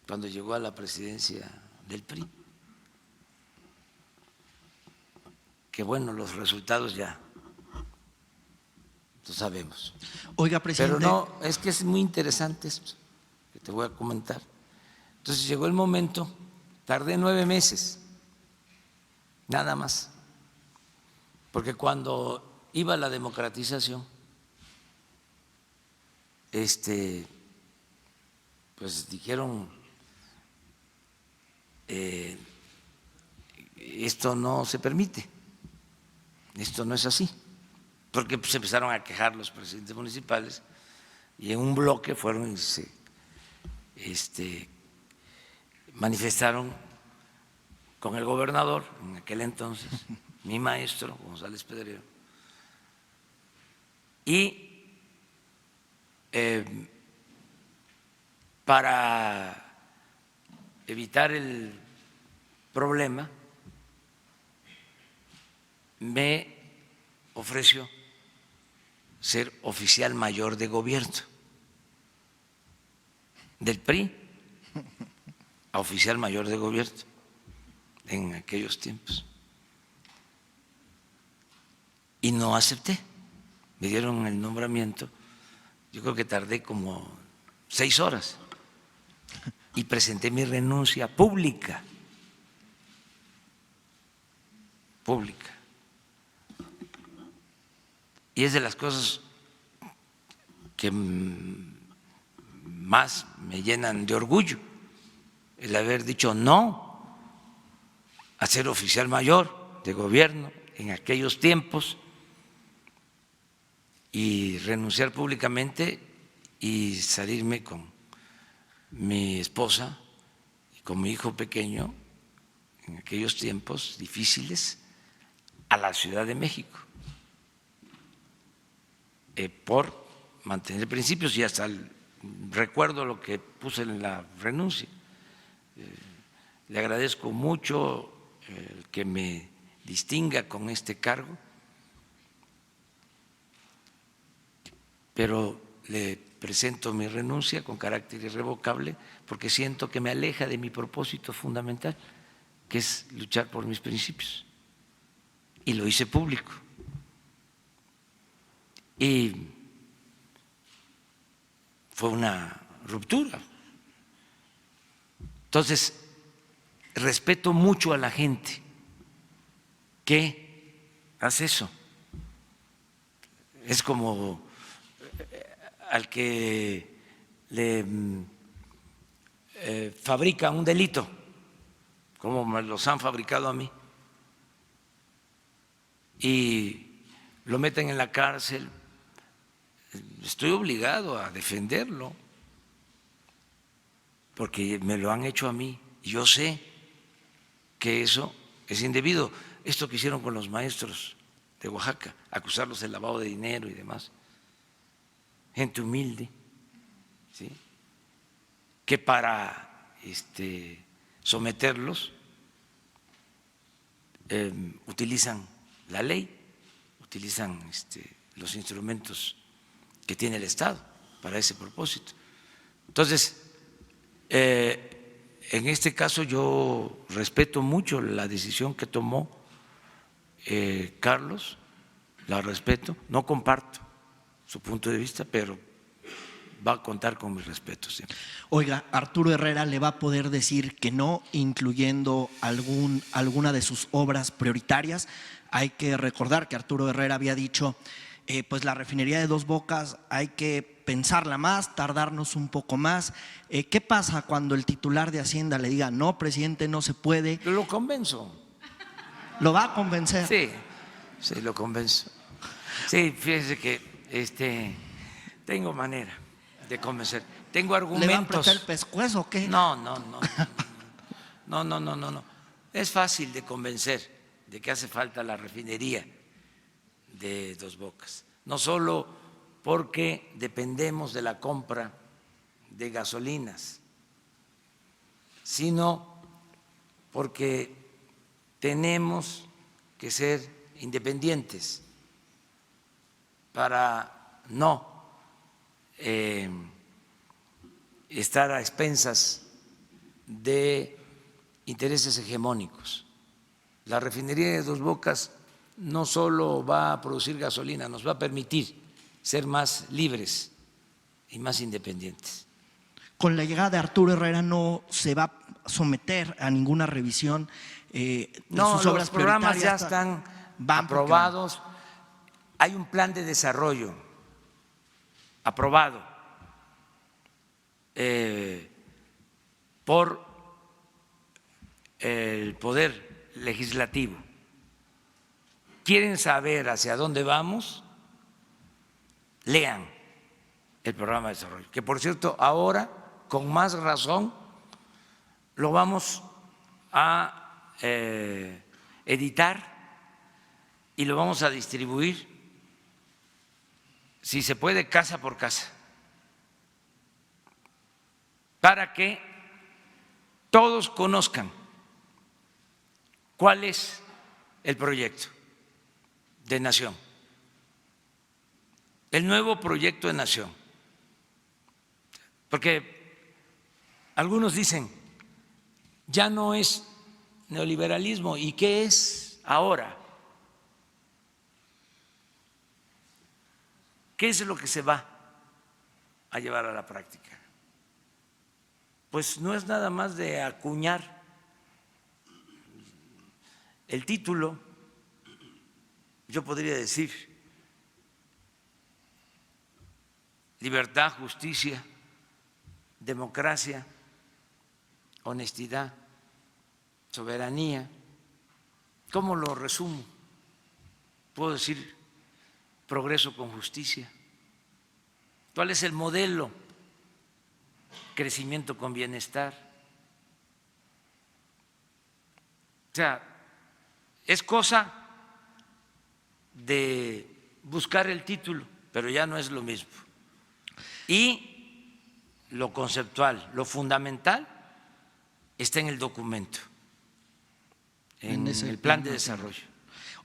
cuando llegó a la presidencia del PRI. Que bueno, los resultados ya lo sabemos. Oiga, presidente. Pero no, es que es muy interesante esto que te voy a comentar. Entonces llegó el momento, tardé 9 meses, nada más, porque cuando iba la democratización, pues dijeron, esto no se permite, esto no es así, porque pues empezaron a quejar los presidentes municipales y en un bloque fueron y se manifestaron con el gobernador en aquel entonces, mi maestro González Pedrero, y para evitar el problema me ofreció ser oficial mayor de gobierno del PRI a oficial mayor de gobierno en aquellos tiempos. Y no acepté. Me dieron el nombramiento. Yo creo que tardé como 6 horas y presenté mi renuncia pública. Y es de las cosas que más me llenan de orgullo, el haber dicho no a ser oficial mayor de gobierno en aquellos tiempos y renunciar públicamente y salirme con mi esposa y con mi hijo pequeño en aquellos tiempos difíciles a la Ciudad de México por mantener principios, y hasta recuerdo lo que puse en la renuncia. Le agradezco mucho el que me distinga con este cargo, pero le presento mi renuncia con carácter irrevocable porque siento que me aleja de mi propósito fundamental, que es luchar por mis principios. Y lo hice público. Y fue una ruptura. Entonces, respeto mucho a la gente que hace eso. Es como al que le fabrica un delito, como me los han fabricado a mí, y lo meten en la cárcel. Estoy obligado a defenderlo porque me lo han hecho a mí y yo sé que eso es indebido. Esto que hicieron con los maestros de Oaxaca, acusarlos de lavado de dinero y demás, gente humilde, ¿sí?, que para someterlos utilizan la ley, utilizan los instrumentos que tiene el Estado para ese propósito. Entonces, en este caso yo respeto mucho la decisión que tomó Carlos, la respeto, no comparto su punto de vista, pero va a contar con mi respeto siempre. Oiga, Arturo Herrera le va a poder decir que no, incluyendo alguna de sus obras prioritarias. Hay que recordar que Arturo Herrera había dicho, pues la refinería de Dos Bocas hay que pensarla más, tardarnos un poco más. ¿Qué pasa cuando el titular de Hacienda le diga, no, presidente, no se puede? Lo convenzo. ¿Lo va a convencer? Sí, lo convenzo. Sí, fíjese que tengo manera de convencer. Tengo argumentos. ¿Le va a apretar el pescuezo o qué? No. Es fácil de convencer de que hace falta la refinería de Dos Bocas. No solo porque dependemos de la compra de gasolinas, sino porque tenemos que ser independientes para no estar a expensas de intereses hegemónicos. La refinería de Dos Bocas no solo va a producir gasolina, nos va a permitir ser más libres y más independientes. Con la llegada de Arturo Herrera no se va a someter a ninguna revisión de sus obras los programas ya prioritarias. están Van aprobados. Hay un plan de desarrollo aprobado por el Poder Legislativo. ¿Quieren saber hacia dónde vamos? Lean el programa de desarrollo, que por cierto ahora con más razón lo vamos a editar y lo vamos a distribuir, si se puede, casa por casa, para que todos conozcan cuál es el proyecto de nación. el nuevo proyecto de nación. Porque algunos dicen, ya no es neoliberalismo, ¿y qué es ahora? ¿Qué es lo que se va a llevar a la práctica? Pues no es nada más de acuñar el título. Yo podría decir libertad, justicia, democracia, honestidad, soberanía. ¿Cómo lo resumo? Puedo decir progreso con justicia. ¿Cuál es el modelo? Crecimiento con bienestar. O sea, es cosa de buscar el título, pero ya no es lo mismo. Y lo conceptual, lo fundamental, está en el documento, en el plan de desarrollo.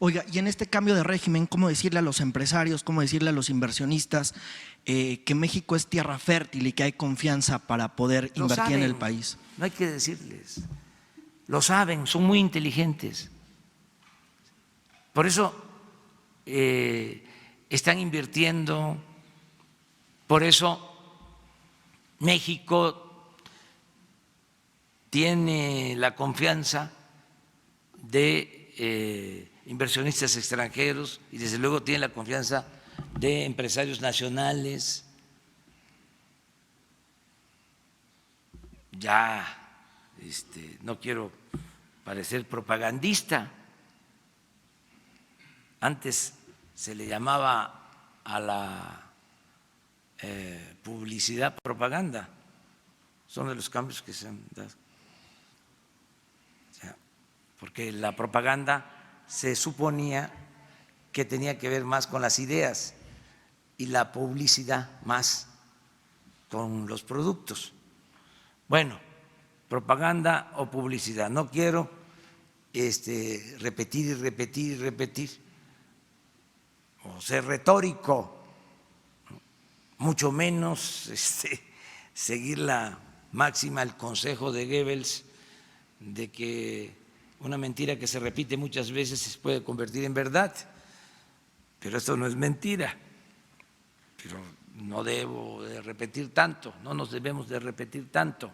Oiga, y en este cambio de régimen, ¿cómo decirle a los empresarios, cómo decirle a los inversionistas que México es tierra fértil y que hay confianza para poder invertir en el país? No hay que decirles, lo saben, son muy inteligentes. Por eso están invirtiendo, por eso México tiene la confianza de inversionistas extranjeros y desde luego tiene la confianza de empresarios nacionales. Ya no quiero parecer propagandista. Antes se le llamaba a la publicidad propaganda. Son de los cambios que se han dado. O sea, porque la propaganda se suponía que tenía que ver más con las ideas y la publicidad más con los productos. Bueno, propaganda o publicidad. No quiero repetir y repetir y repetir o ser retórico, mucho menos seguir la máxima, el consejo de Goebbels de que una mentira que se repite muchas veces se puede convertir en verdad, pero esto no es mentira, pero no debo de repetir tanto, no nos debemos de repetir tanto.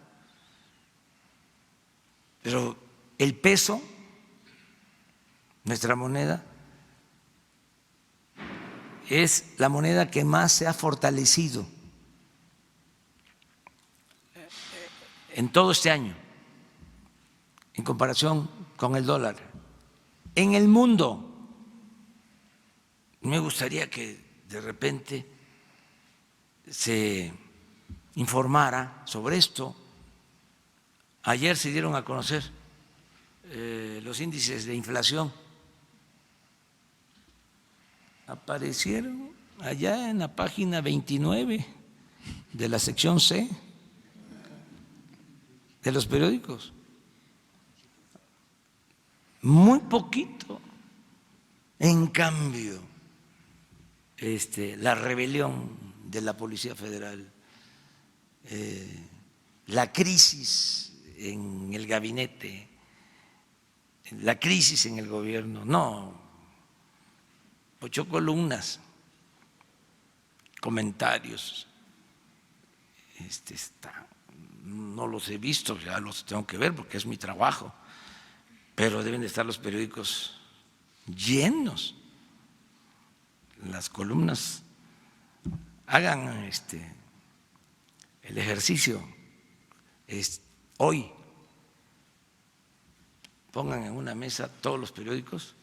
Pero el peso, nuestra moneda, es la moneda que más se ha fortalecido en todo este año, en comparación con el dólar, en el mundo. Me gustaría que de repente se informara sobre esto. Ayer se dieron a conocer los índices de inflación. Aparecieron allá en la página 29 de la sección C de los periódicos. Muy poquito. En cambio, la rebelión de la Policía Federal, la crisis en el gabinete, la crisis en el gobierno, no, 8 columnas, comentarios, no los he visto, ya los tengo que ver porque es mi trabajo, pero deben de estar los periódicos llenos, las columnas. Hagan el ejercicio hoy, pongan en una mesa todos los periódicos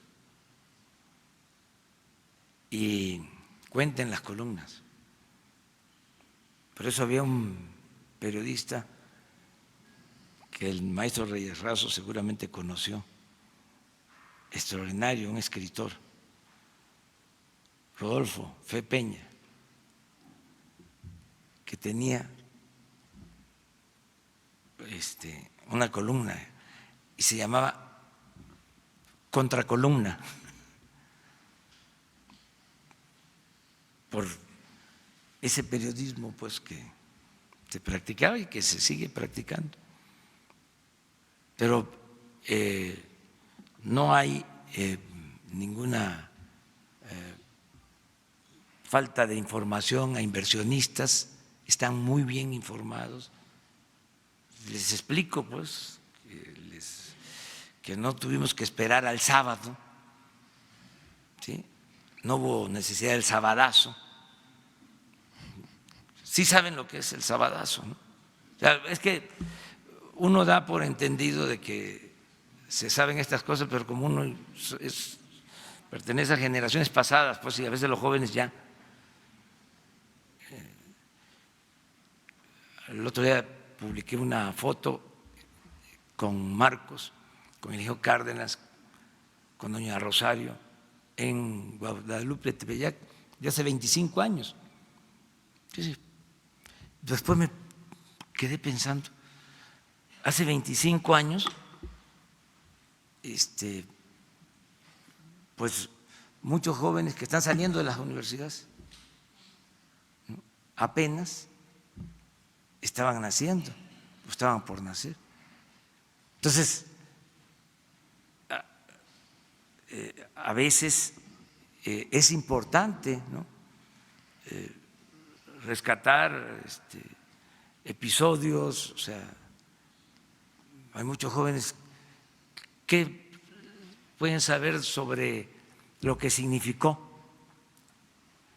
y cuenten las columnas. Por eso había un periodista que el maestro Reyes Razo seguramente conoció, extraordinario, un escritor, Rodolfo Fe Peña, que tenía una columna y se llamaba Contracolumna, por ese periodismo pues que se practicaba y que se sigue practicando. Pero no hay ninguna falta de información a inversionistas, están muy bien informados. Les explico pues que no tuvimos que esperar al sábado, ¿sí? No hubo necesidad del sabadazo. Sí saben lo que es el sabadazo, ¿no? O sea, es que uno da por entendido de que se saben estas cosas, pero como uno pertenece a generaciones pasadas, pues y a veces los jóvenes ya. El otro día publiqué una foto con Marcos, con el hijo Cárdenas, con doña Rosario, en Guadalupe, Tepeyac, de hace 25 años. Entonces, después me quedé pensando, hace 25 años, pues muchos jóvenes que están saliendo de las universidades, ¿no? Apenas estaban naciendo, o estaban por nacer. Entonces, a veces es importante, ¿no? Rescatar episodios, o sea, hay muchos jóvenes que pueden saber sobre lo que significó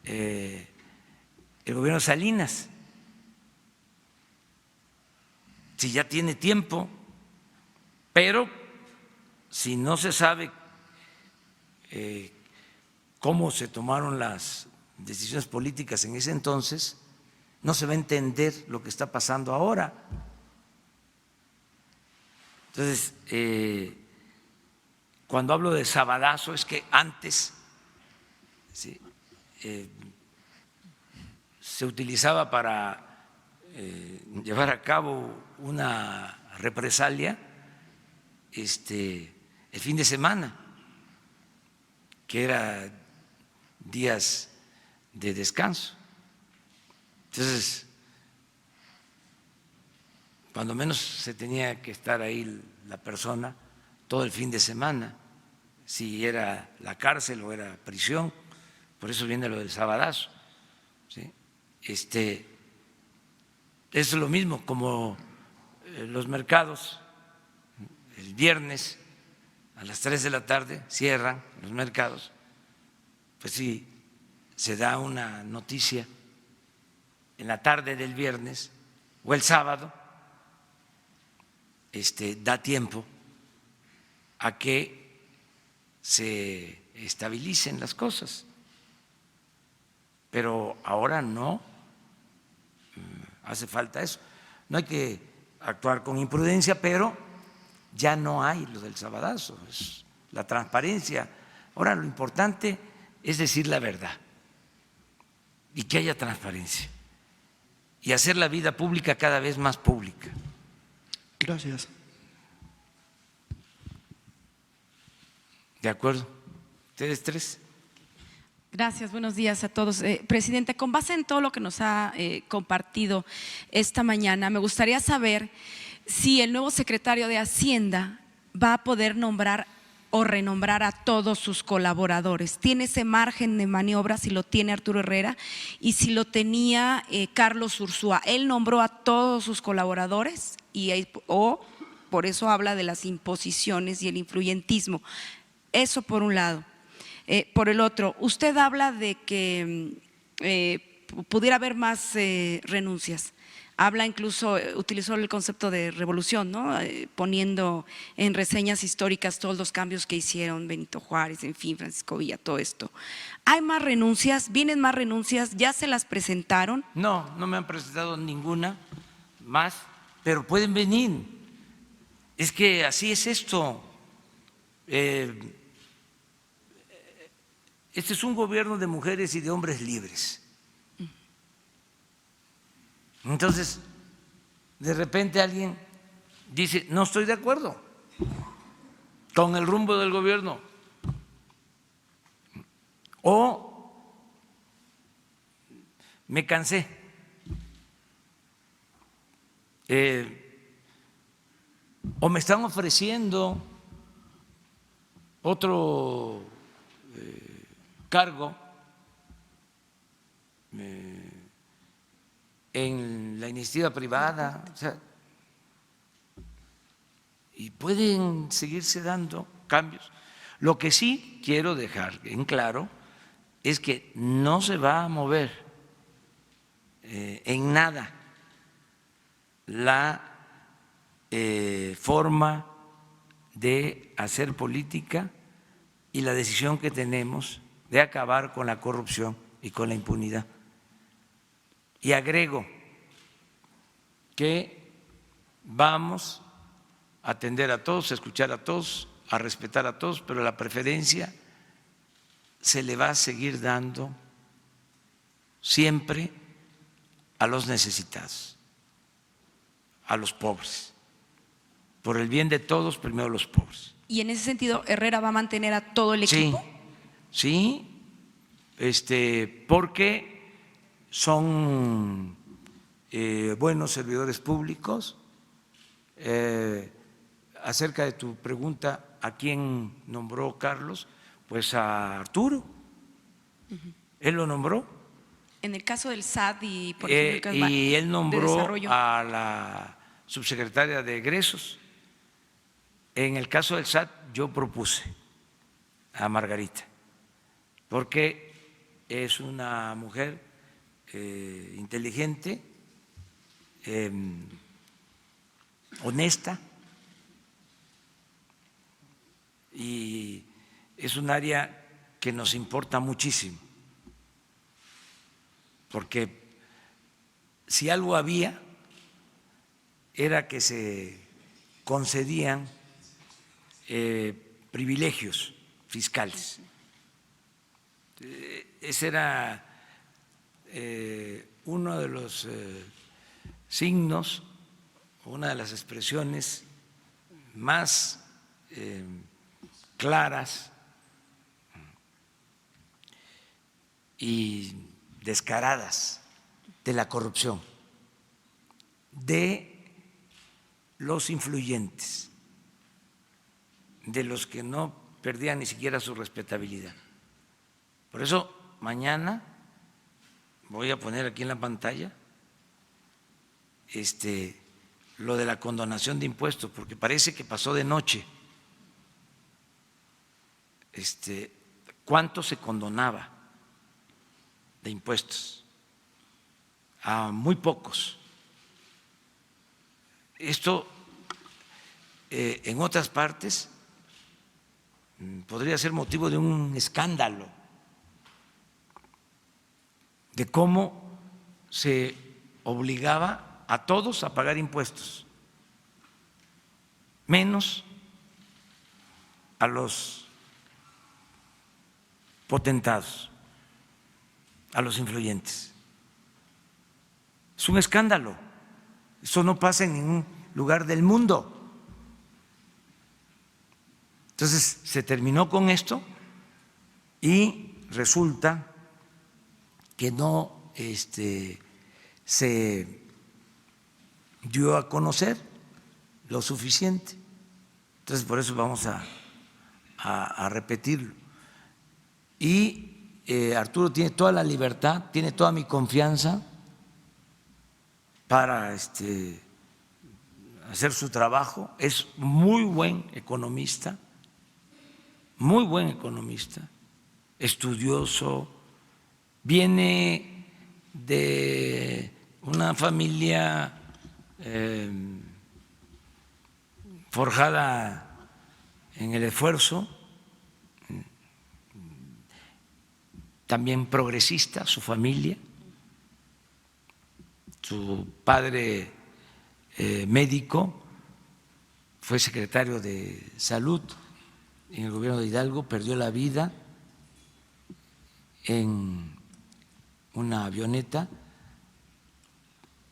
el gobierno de Salinas, si ya tiene tiempo, pero si no se sabe cómo se tomaron las decisiones políticas en ese entonces, no se va a entender lo que está pasando ahora. Entonces, cuando hablo de sabadazo es que antes ¿sí? Se utilizaba para llevar a cabo una represalia el fin de semana, que era días de descanso. Entonces, cuando menos se tenía que estar ahí la persona todo el fin de semana, si era la cárcel o era prisión, por eso viene lo del sabadazo, ¿sí? Es lo mismo como los mercados, el viernes a las 3 de la tarde cierran los mercados, pues si se da una noticia en la tarde del viernes o el sábado, da tiempo a que se estabilicen las cosas. Pero ahora no hace falta eso. No hay que actuar con imprudencia, pero ya no hay lo del sabadazo, es la transparencia. Ahora lo importante es decir la verdad y que haya transparencia y hacer la vida pública cada vez más pública. Gracias. ¿De acuerdo? ¿Ustedes tres? Gracias, buenos días a todos. Presidente, con base en todo lo que nos ha compartido esta mañana, me gustaría saber si el nuevo secretario de Hacienda va a poder nombrar o renombrar a todos sus colaboradores. ¿Tiene ese margen de maniobra si lo tiene Arturo Herrera y si lo tenía Carlos Ursúa? ¿Él nombró a todos sus colaboradores o por eso habla de las imposiciones y el influyentismo? Eso por un lado. Por el otro, usted habla de que pudiera haber más renuncias. Habla incluso, utilizó el concepto de revolución, ¿no? Poniendo en reseñas históricas todos los cambios que hicieron Benito Juárez, en fin, Francisco Villa, todo esto. ¿Hay más renuncias? ¿Vienen más renuncias? ¿Ya se las presentaron? No, no me han presentado ninguna más, pero pueden venir. Es que así es esto. Este es un gobierno de mujeres y de hombres libres. Entonces, de repente alguien dice, no estoy de acuerdo con el rumbo del gobierno. O me cansé. O me están ofreciendo otro cargo en la iniciativa privada, o sea, y pueden seguirse dando cambios. Lo que sí quiero dejar en claro es que no se va a mover en nada la forma de hacer política y la decisión que tenemos de acabar con la corrupción y con la impunidad. Y agrego que vamos a atender a todos, a escuchar a todos, a respetar a todos, pero la preferencia se le va a seguir dando siempre a los necesitados, a los pobres. Por el bien de todos, primero los pobres. Y en ese sentido, ¿Herrera va a mantener a todo el equipo? Sí, porque son buenos servidores públicos. Acerca de tu pregunta, ¿a quién nombró Carlos? Pues a Arturo. Él lo nombró. En el caso del SAT y, por ejemplo, el caso y él de nombró desarrollo. a la subsecretaria de Egresos. En el caso del SAT yo propuse a Margarita, porque es una mujer inteligente, honesta, y es un área que nos importa muchísimo, porque si algo había era que se concedían privilegios fiscales. Ese era uno de los signos, una de las expresiones más claras y descaradas de la corrupción de los influyentes, de los que no perdían ni siquiera su respetabilidad. Por eso mañana voy a poner aquí en la pantalla lo de la condonación de impuestos, porque parece que pasó de noche. ¿Cuánto se condonaba de impuestos? A muy pocos. Esto en otras partes podría ser motivo de un escándalo, de cómo se obligaba a todos a pagar impuestos, menos a los potentados, a los influyentes. Es un escándalo. Eso no pasa en ningún lugar del mundo. Entonces se terminó con esto y resulta que no se dio a conocer lo suficiente. Entonces por eso vamos a repetirlo. Y Arturo tiene toda la libertad, tiene toda mi confianza para hacer su trabajo. Es muy buen economista, estudioso, viene de una familia forjada en el esfuerzo, también progresista, su familia, su padre médico, fue secretario de Salud en el gobierno de Hidalgo, perdió la vida en una avioneta,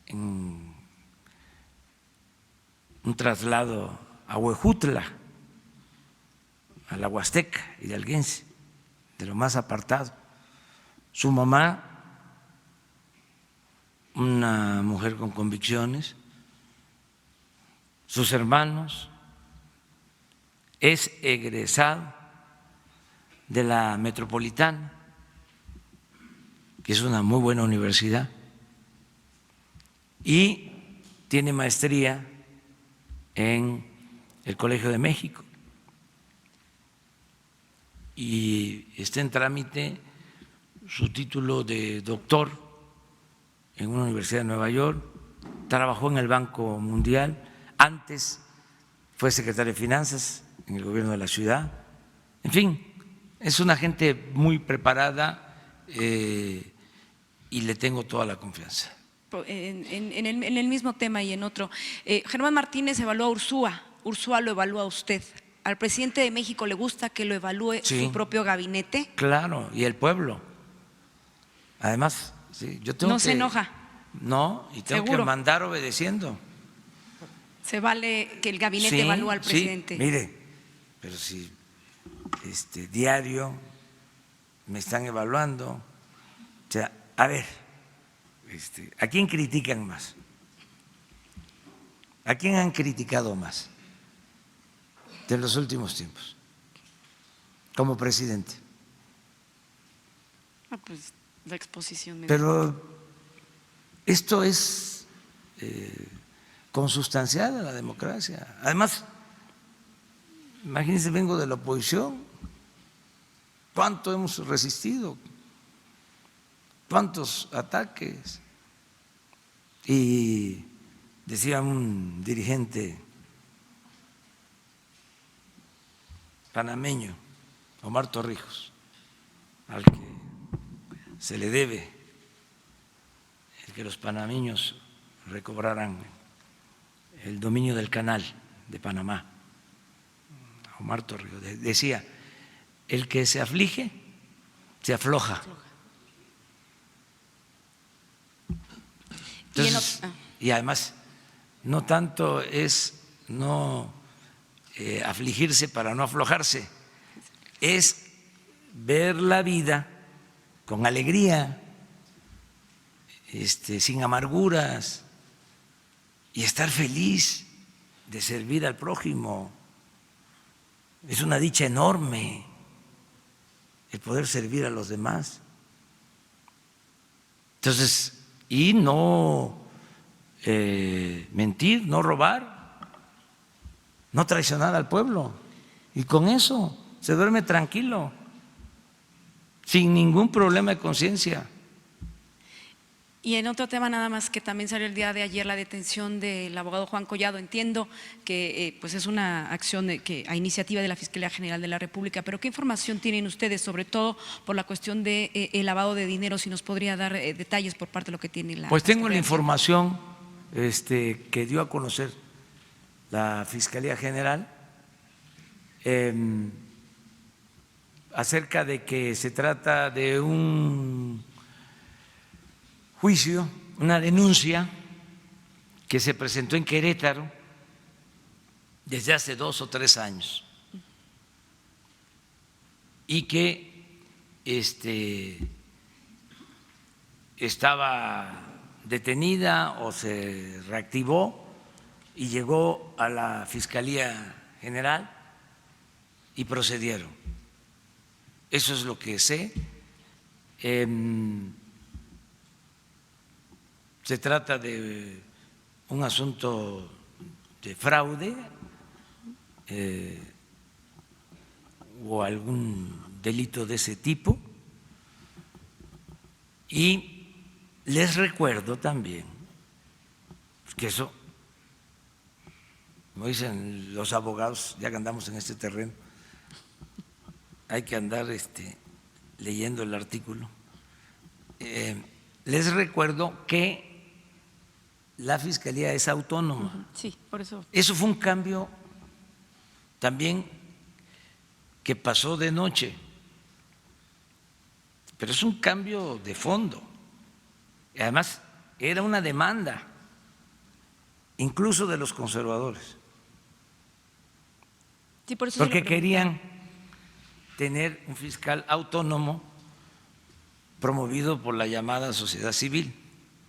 en un traslado a Huejutla, a la Huasteca hidalguense, de lo más apartado. Su mamá una mujer con convicciones, sus hermanos, es egresado de la Metropolitana, que es una muy buena universidad, y tiene maestría en el Colegio de México y está en trámite su título de doctor en una universidad de Nueva York, trabajó en el Banco Mundial, antes fue secretario de Finanzas en el gobierno de la ciudad, en fin, es una gente muy preparada y le tengo toda la confianza. En el mismo tema y en otro, Germán Martínez evalúa a Ursúa, Ursúa lo evalúa a usted. ¿Al presidente de México le gusta que lo evalúe Sí, su propio gabinete? Claro, y el pueblo. Además, sí, yo tengo ¿No que… se enoja? No, y tengo ¿Seguro? que mandar obedeciendo. ¿Se vale que el gabinete Sí, evalúe al presidente? Sí, mire, pero si diario me están evaluando, o sea, a ver, ¿a quién critican más? ¿A quién han criticado más de los últimos tiempos como presidente? Pues la exposición. Pero esto es consustancial a la democracia. Además, imagínense, vengo de la oposición, ¿cuánto hemos resistido? ¿Cuántos ataques? Y decía un dirigente panameño, Omar Torrijos, al que se le debe el que los panameños recobraran el dominio del canal de Panamá. Omar Torrijos decía, el que se aflige, se afloja. Entonces, y además, no tanto es no afligirse para no aflojarse, es ver la vida con alegría, sin amarguras, y estar feliz de servir al prójimo. Es una dicha enorme el poder servir a los demás. Entonces, y no mentir, no robar, no traicionar al pueblo. Y con eso se duerme tranquilo, sin ningún problema de conciencia. Y en otro tema nada más, que también salió el día de ayer la detención del abogado Juan Collado. Entiendo que pues es una acción a iniciativa de la Fiscalía General de la República, pero ¿qué información tienen ustedes, sobre todo por la cuestión de el lavado de dinero? Si nos podría dar detalles por parte de lo que tiene la… Pues tengo la información que dio a conocer la Fiscalía General acerca de que se trata de un juicio, una denuncia que se presentó en Querétaro desde hace 2 o 3 años y que estaba detenida o se reactivó y llegó a la Fiscalía General y procedieron. Eso es lo que sé. Se trata de un asunto de fraude o algún delito de ese tipo. Y les recuerdo también que eso, como dicen los abogados, ya que andamos en este terreno, hay que andar leyendo el artículo. Les recuerdo que la Fiscalía es autónoma. Sí, por eso. Eso fue un cambio también que pasó de noche, pero es un cambio de fondo. Y además, era una demanda, incluso de los conservadores, Sí, por eso porque se lo preguntaba. querían tener un fiscal autónomo promovido por la llamada sociedad civil.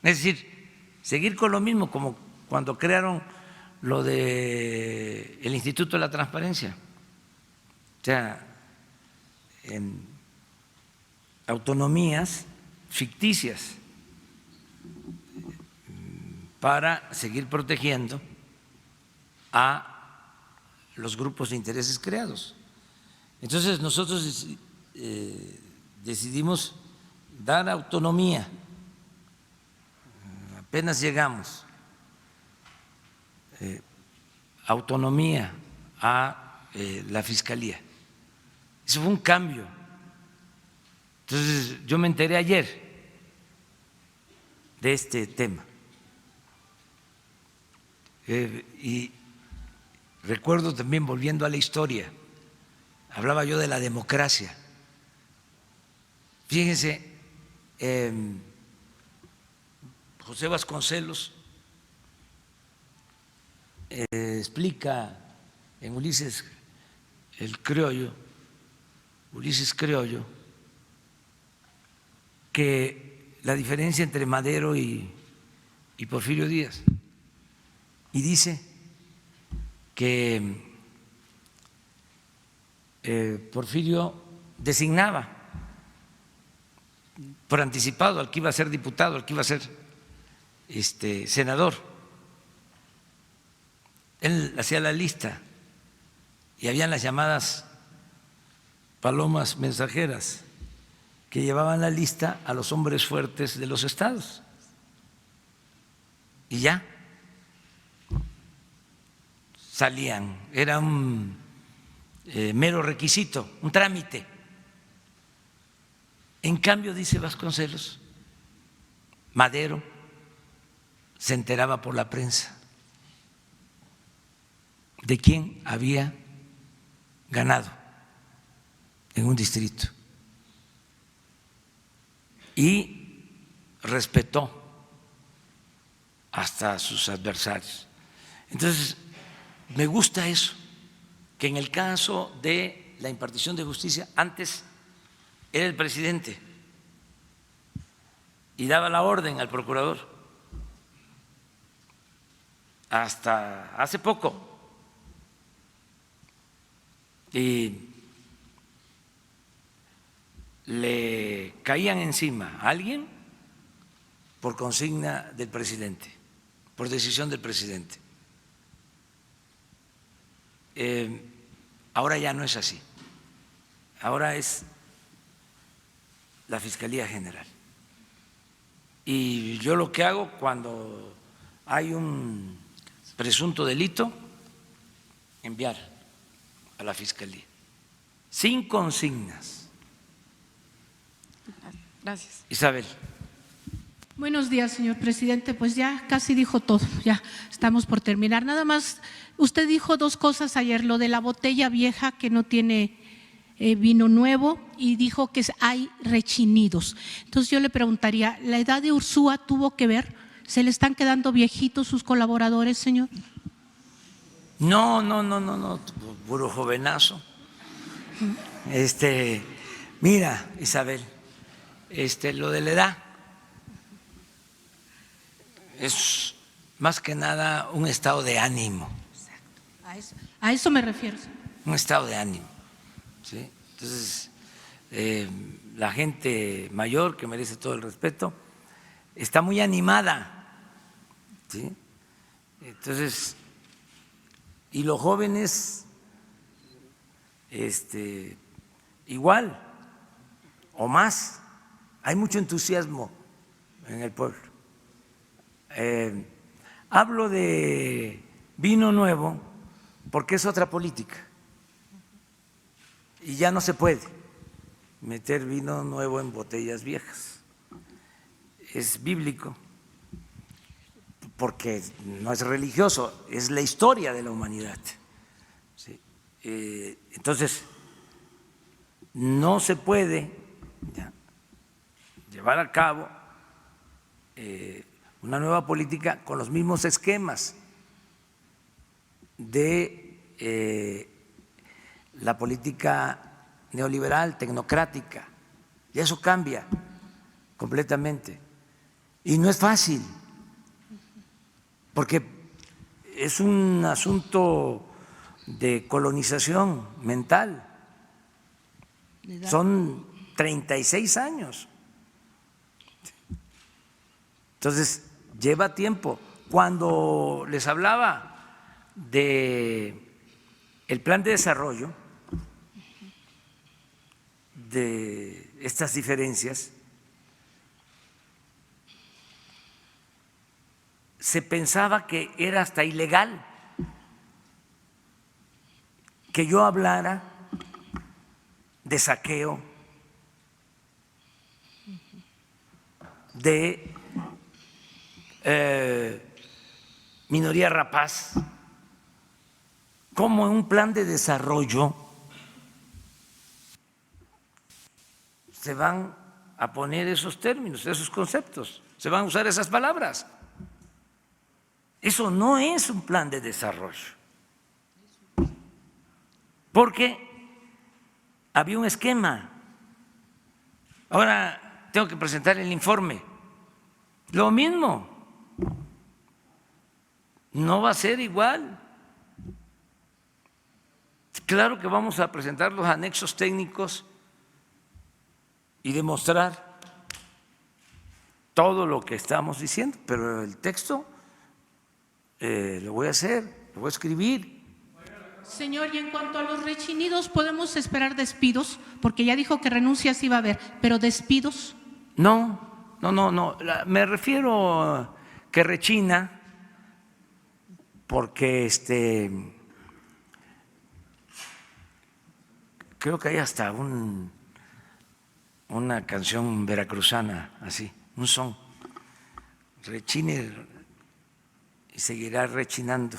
Es decir, seguir con lo mismo, como cuando crearon lo de el Instituto de la Transparencia. O sea, en autonomías ficticias para seguir protegiendo a los grupos de intereses creados. Entonces nosotros decidimos dar autonomía, apenas llegamos, autonomía a la Fiscalía. Eso fue un cambio. Entonces yo me enteré ayer de este tema y recuerdo también, volviendo a la historia, hablaba yo de la democracia. Fíjense, José Vasconcelos explica en Ulises Criollo, que la diferencia entre Madero y Porfirio Díaz, y dice que Porfirio designaba por anticipado al que iba a ser diputado, al que iba a ser senador. Él hacía la lista y habían las llamadas palomas mensajeras que llevaban la lista a los hombres fuertes de los estados. Y ya salían, era un mero requisito, un trámite. En cambio, dice Vasconcelos, Madero se enteraba por la prensa de quién había ganado en un distrito y respetó hasta a sus adversarios. Entonces, me gusta eso, que en el caso de la impartición de justicia, antes era el presidente y daba la orden al procurador. Hasta hace poco. Y le caían encima a alguien por consigna del presidente, por decisión del presidente. Ahora ya no es así. Ahora es la Fiscalía General. Y yo lo que hago cuando hay un presunto delito, enviar a la Fiscalía, sin consignas. Gracias. Isabel. Buenos días, señor presidente. Pues ya casi dijo todo, ya estamos por terminar. Nada más, usted dijo dos cosas ayer, lo de la botella vieja que no tiene vino nuevo, y dijo que hay rechinidos. Entonces yo le preguntaría, ¿la edad de Ursúa tuvo que ver? ¿Se le están quedando viejitos sus colaboradores, señor? No, puro jovenazo. Mira, Isabel, lo de la edad es más que nada un estado de ánimo. A eso me refiero. Un estado de ánimo, ¿sí? Entonces, la gente mayor, que merece todo el respeto, está muy animada, ¿sí? Entonces, y los jóvenes, igual o más, hay mucho entusiasmo en el pueblo. Hablo de vino nuevo porque es otra política y ya no se puede meter vino nuevo en botellas viejas. Es bíblico porque no es religioso, es la historia de la humanidad. ¿Sí? Entonces, no se puede llevar a cabo una nueva política con los mismos esquemas de la política neoliberal, tecnocrática. Y eso cambia completamente. Y no es fácil, porque es un asunto de colonización mental. Son 36 años. Entonces, lleva tiempo. Cuando les hablaba de el plan de desarrollo, de estas diferencias, se pensaba que era hasta ilegal que yo hablara de saqueo, de minoría rapaz, como en un plan de desarrollo se van a poner esos términos, esos conceptos, se van a usar esas palabras. Eso no es un plan de desarrollo, porque había un esquema. Ahora tengo que presentar el informe. Lo mismo, no va a ser igual. Claro que vamos a presentar los anexos técnicos y demostrar todo lo que estamos diciendo, pero el texto lo voy a hacer, lo voy a escribir. Señor, y en cuanto a los rechinidos, ¿podemos esperar despidos? Porque ya dijo que renuncias iba a haber, pero ¿despidos? No. Me refiero que rechina porque creo que hay hasta una canción veracruzana así, un son. Rechine y seguirá rechinando.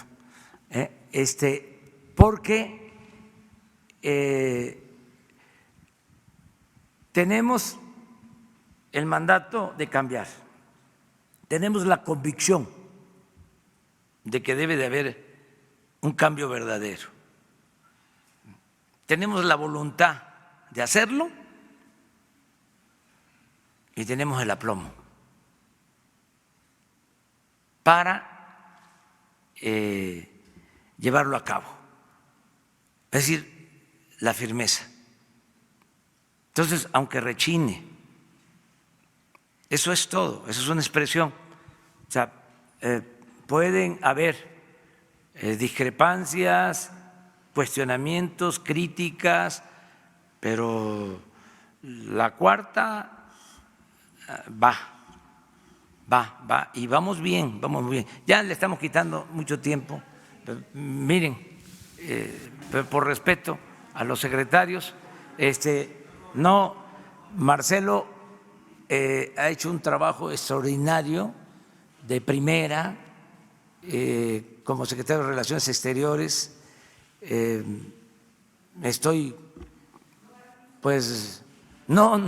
Porque tenemos el mandato de cambiar, tenemos la convicción de que debe de haber un cambio verdadero, tenemos la voluntad de hacerlo y tenemos el aplomo para llevarlo a cabo, es decir, la firmeza. Entonces, aunque rechine, eso es todo, eso es una expresión. O sea, pueden haber discrepancias, cuestionamientos, críticas, pero la cuarta va y vamos bien, vamos muy bien. Ya le estamos quitando mucho tiempo. Miren, por respeto a los secretarios, no, Marcelo ha hecho un trabajo extraordinario de primera como secretario de Relaciones Exteriores. Estoy, pues, no,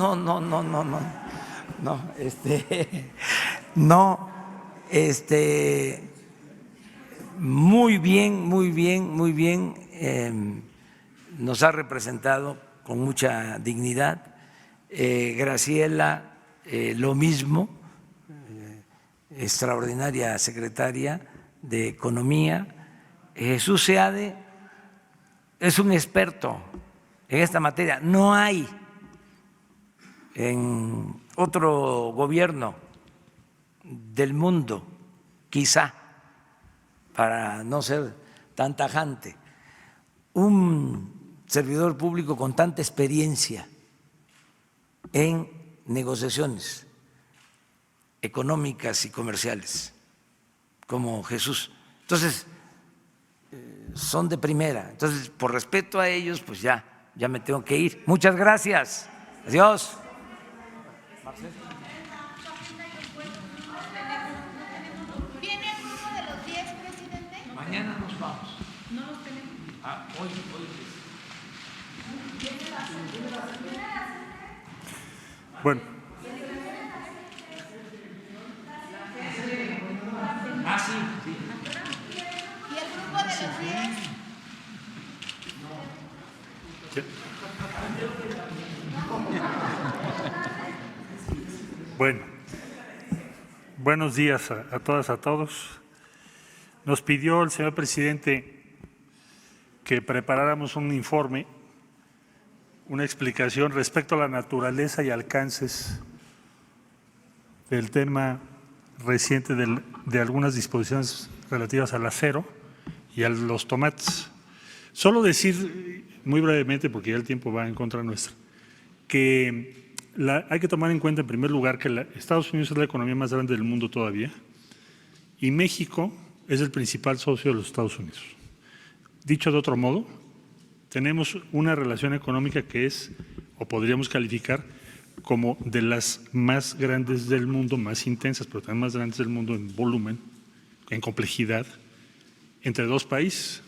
muy bien, nos ha representado con mucha dignidad. Graciela, lo mismo, extraordinaria secretaria de Economía. Jesús Seade es un experto en esta materia. No hay en otro gobierno del mundo, quizá, para no ser tan tajante, un servidor público con tanta experiencia en negociaciones económicas y comerciales como Jesús. Entonces, son de primera. Entonces, por respeto a ellos, pues ya me tengo que ir. Muchas gracias. Adiós. ¿Viene el grupo de los 10, presidente? Mañana nos vamos. No los tenemos. Hoy. Bueno. Sí. ¿Y el grupo de los 10? Bueno, buenos días a todas, a todos. nos pidió el señor presidente que preparáramos un informe, una explicación respecto a la naturaleza y alcances del tema reciente de algunas disposiciones relativas al acero y a los tomates. Solo decir muy brevemente, porque ya el tiempo va en contra nuestra, que hay que tomar en cuenta en primer lugar que Estados Unidos es la economía más grande del mundo todavía y México es el principal socio de los Estados Unidos. Dicho de otro modo, tenemos una relación económica que es, o podríamos calificar, como de las más grandes del mundo, más intensas, pero también más grandes del mundo en volumen, en complejidad, entre dos países.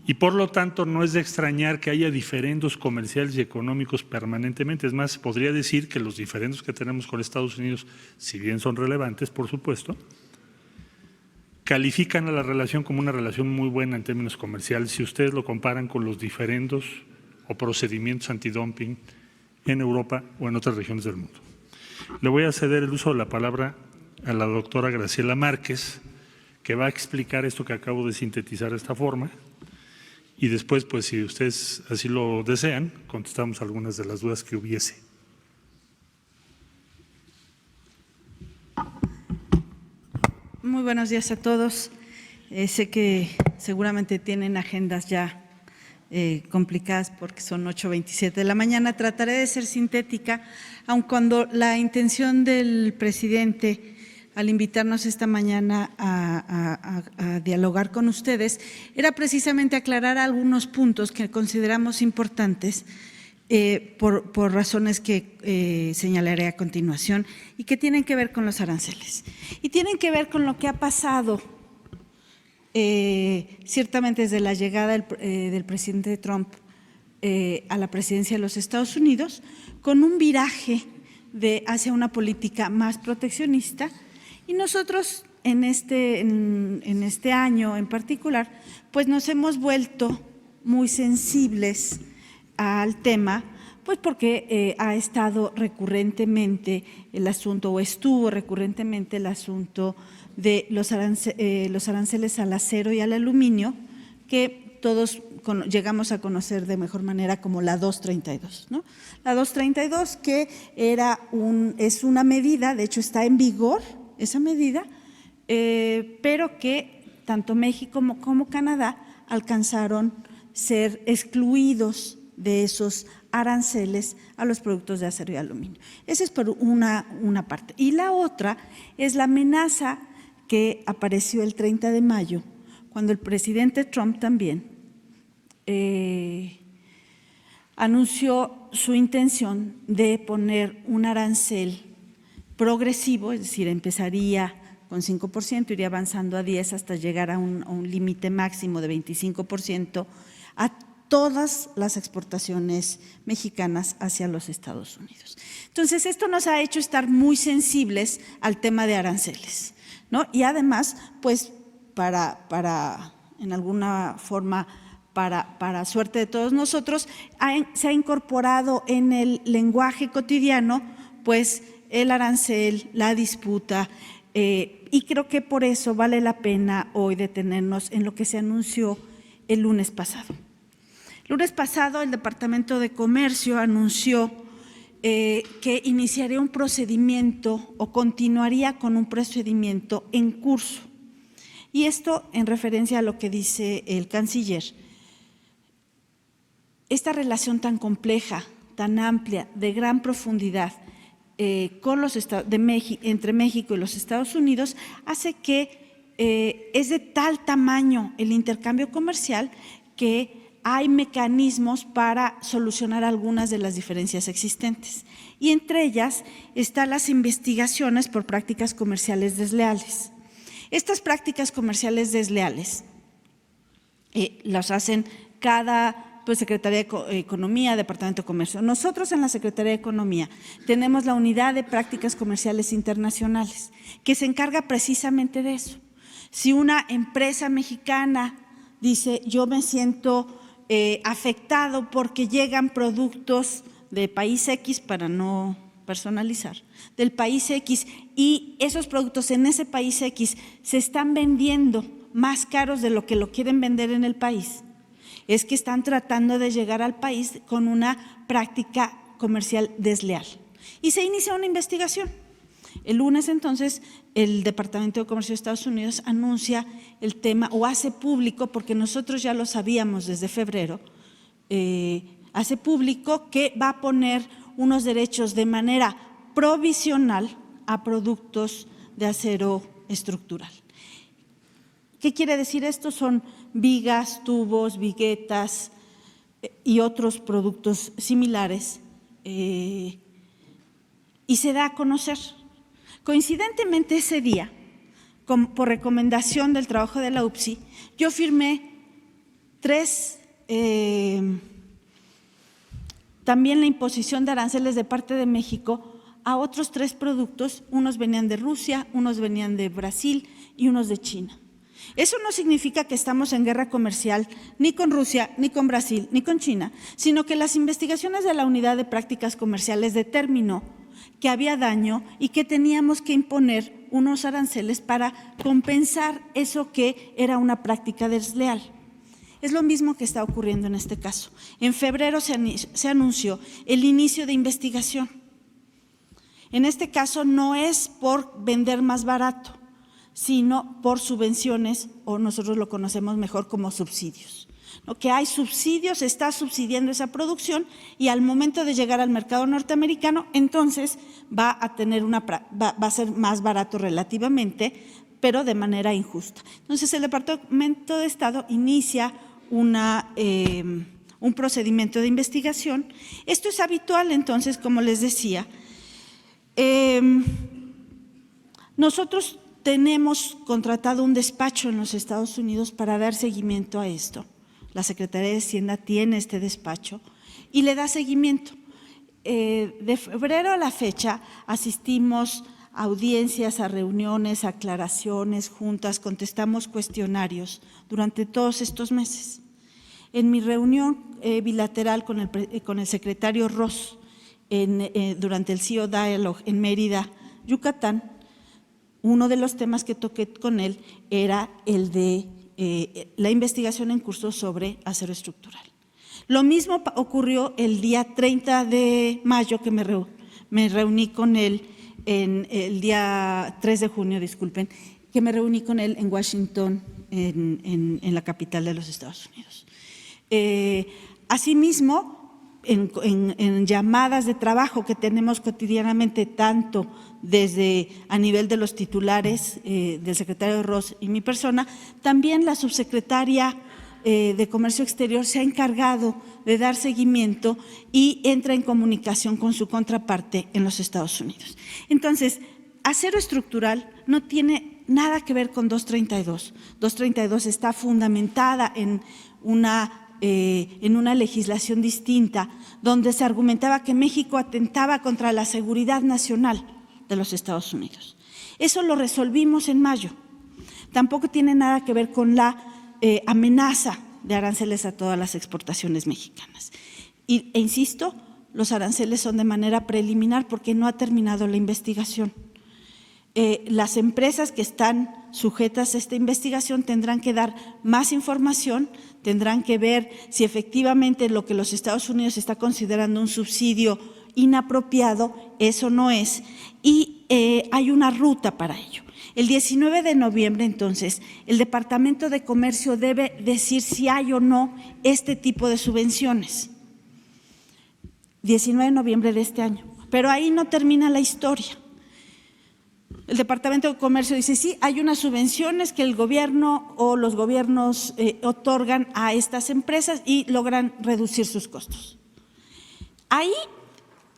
Y por lo tanto no es de extrañar que haya diferendos comerciales y económicos permanentemente. Es más, podría decir que los diferendos que tenemos con Estados Unidos, si bien son relevantes, por supuesto, califican a la relación como una relación muy buena en términos comerciales si ustedes lo comparan con los diferendos o procedimientos antidumping en Europa o en otras regiones del mundo. Le voy a ceder el uso de la palabra a la doctora Graciela Márquez, que va a explicar esto que acabo de sintetizar de esta forma, y después, pues si ustedes así lo desean, contestamos algunas de las dudas que hubiese. Muy buenos días a todos. Sé que seguramente tienen agendas ya complicadas porque son 8:27 de la mañana. Trataré de ser sintética, aun cuando la intención del presidente al invitarnos esta mañana a dialogar con ustedes era precisamente aclarar algunos puntos que consideramos importantes por razones que señalaré a continuación y que tienen que ver con los aranceles. Y tienen que ver con lo que ha pasado ciertamente desde la llegada del presidente Trump a la presidencia de los Estados Unidos, con un viraje hacia una política más proteccionista. Y nosotros en este año en particular, pues nos hemos vuelto muy sensibles al tema, pues porque ha estado recurrentemente el asunto, o estuvo recurrentemente el asunto de los aranceles al acero y al aluminio, que todos llegamos a conocer de mejor manera como la 232, ¿no? La 232 que es una medida, de hecho está en vigor esa medida, pero que tanto México como Canadá alcanzaron ser excluidos de esos aranceles a los productos de acero y aluminio. Esa es por una parte. Y la otra es la amenaza que apareció el 30 de mayo, cuando el presidente Trump también anunció su intención de poner un arancel progresivo, es decir, empezaría con 5%, iría avanzando a 10% hasta llegar a un límite máximo de 25% a todas las exportaciones mexicanas hacia los Estados Unidos. Entonces, esto nos ha hecho estar muy sensibles al tema de aranceles, ¿no? Y además, pues, en alguna forma, para suerte de todos nosotros, se ha incorporado en el lenguaje cotidiano, pues, el arancel, la disputa, y creo que por eso vale la pena hoy detenernos en lo que se anunció el lunes pasado. El lunes pasado el Departamento de Comercio anunció que iniciaría un procedimiento o continuaría con un procedimiento en curso. Y esto en referencia a lo que dice el canciller. Esta relación tan compleja, tan amplia, de gran profundidad, entre México y los Estados Unidos, hace que es de tal tamaño el intercambio comercial que hay mecanismos para solucionar algunas de las diferencias existentes. Y entre ellas están las investigaciones por prácticas comerciales desleales. Estas prácticas comerciales desleales las hacen cada Secretaría de Economía, Departamento de Comercio. Nosotros en la Secretaría de Economía tenemos la unidad de prácticas comerciales internacionales que se encarga precisamente de eso. Si una empresa mexicana dice yo me siento afectado porque llegan productos de país X, para no personalizar, del país X, y esos productos en ese país X se están vendiendo más caros de lo que lo quieren vender en el país, es que están tratando de llegar al país con una práctica comercial desleal. Y se inicia una investigación. El lunes, entonces, el Departamento de Comercio de Estados Unidos anuncia el tema, o hace público, porque nosotros ya lo sabíamos desde febrero, hace público que va a poner unos derechos de manera provisional a productos de acero estructural. ¿Qué quiere decir esto? Son vigas, tubos, viguetas y otros productos similares, y se da a conocer. Coincidentemente ese día, por recomendación del trabajo de la UPSI, yo firmé también la imposición de aranceles de parte de México a otros 3 productos, unos venían de Rusia, unos venían de Brasil y unos de China. Eso no significa que estamos en guerra comercial ni con Rusia, ni con Brasil, ni con China, sino que las investigaciones de la Unidad de Prácticas Comerciales determinó que había daño y que teníamos que imponer unos aranceles para compensar eso que era una práctica desleal. Es lo mismo que está ocurriendo en este caso. En febrero se anunció el inicio de investigación. En este caso no es por vender más barato, sino por subvenciones, o nosotros lo conocemos mejor como subsidios. ¿No? Que hay subsidios, se está subsidiando esa producción y al momento de llegar al mercado norteamericano, entonces va a ser más barato relativamente, pero de manera injusta. Entonces el Departamento de Estado inicia un procedimiento de investigación. Esto es habitual, entonces, como les decía. Nosotros tenemos contratado un despacho en los Estados Unidos para dar seguimiento a esto. La Secretaría de Hacienda tiene este despacho y le da seguimiento. De febrero a la fecha asistimos a audiencias, a reuniones, a aclaraciones, juntas, contestamos cuestionarios durante todos estos meses. En mi reunión bilateral con el secretario Ross durante el CEO Dialogue en Mérida, Yucatán, uno de los temas que toqué con él era el de la investigación en curso sobre acero estructural. Lo mismo ocurrió el día 30 de mayo que me reuní con él, el día 3 de junio, disculpen, que me reuní con él en Washington, en la capital de los Estados Unidos. Asimismo, en llamadas de trabajo que tenemos cotidianamente, tanto desde a nivel de los titulares del secretario Ross y mi persona, también la subsecretaria de Comercio Exterior se ha encargado de dar seguimiento y entra en comunicación con su contraparte en los Estados Unidos. Entonces, acero estructural no tiene nada que ver con 232. 232 está fundamentada en una legislación distinta, donde se argumentaba que México atentaba contra la seguridad nacional de los Estados Unidos. Eso lo resolvimos en mayo. Tampoco tiene nada que ver con la amenaza de aranceles a todas las exportaciones mexicanas. E insisto, los aranceles son de manera preliminar porque no ha terminado la investigación. Las empresas que están sujetas a esta investigación tendrán que dar más información, tendrán que ver si efectivamente lo que los Estados Unidos está considerando un subsidio inapropiado, eso no es, y hay una ruta para ello. El 19 de noviembre, entonces, el Departamento de Comercio debe decir si hay o no este tipo de subvenciones. 19 de noviembre de este año. Pero ahí no termina la historia. El Departamento de Comercio dice, sí, hay unas subvenciones que el gobierno o los gobiernos otorgan a estas empresas y logran reducir sus costos. Ahí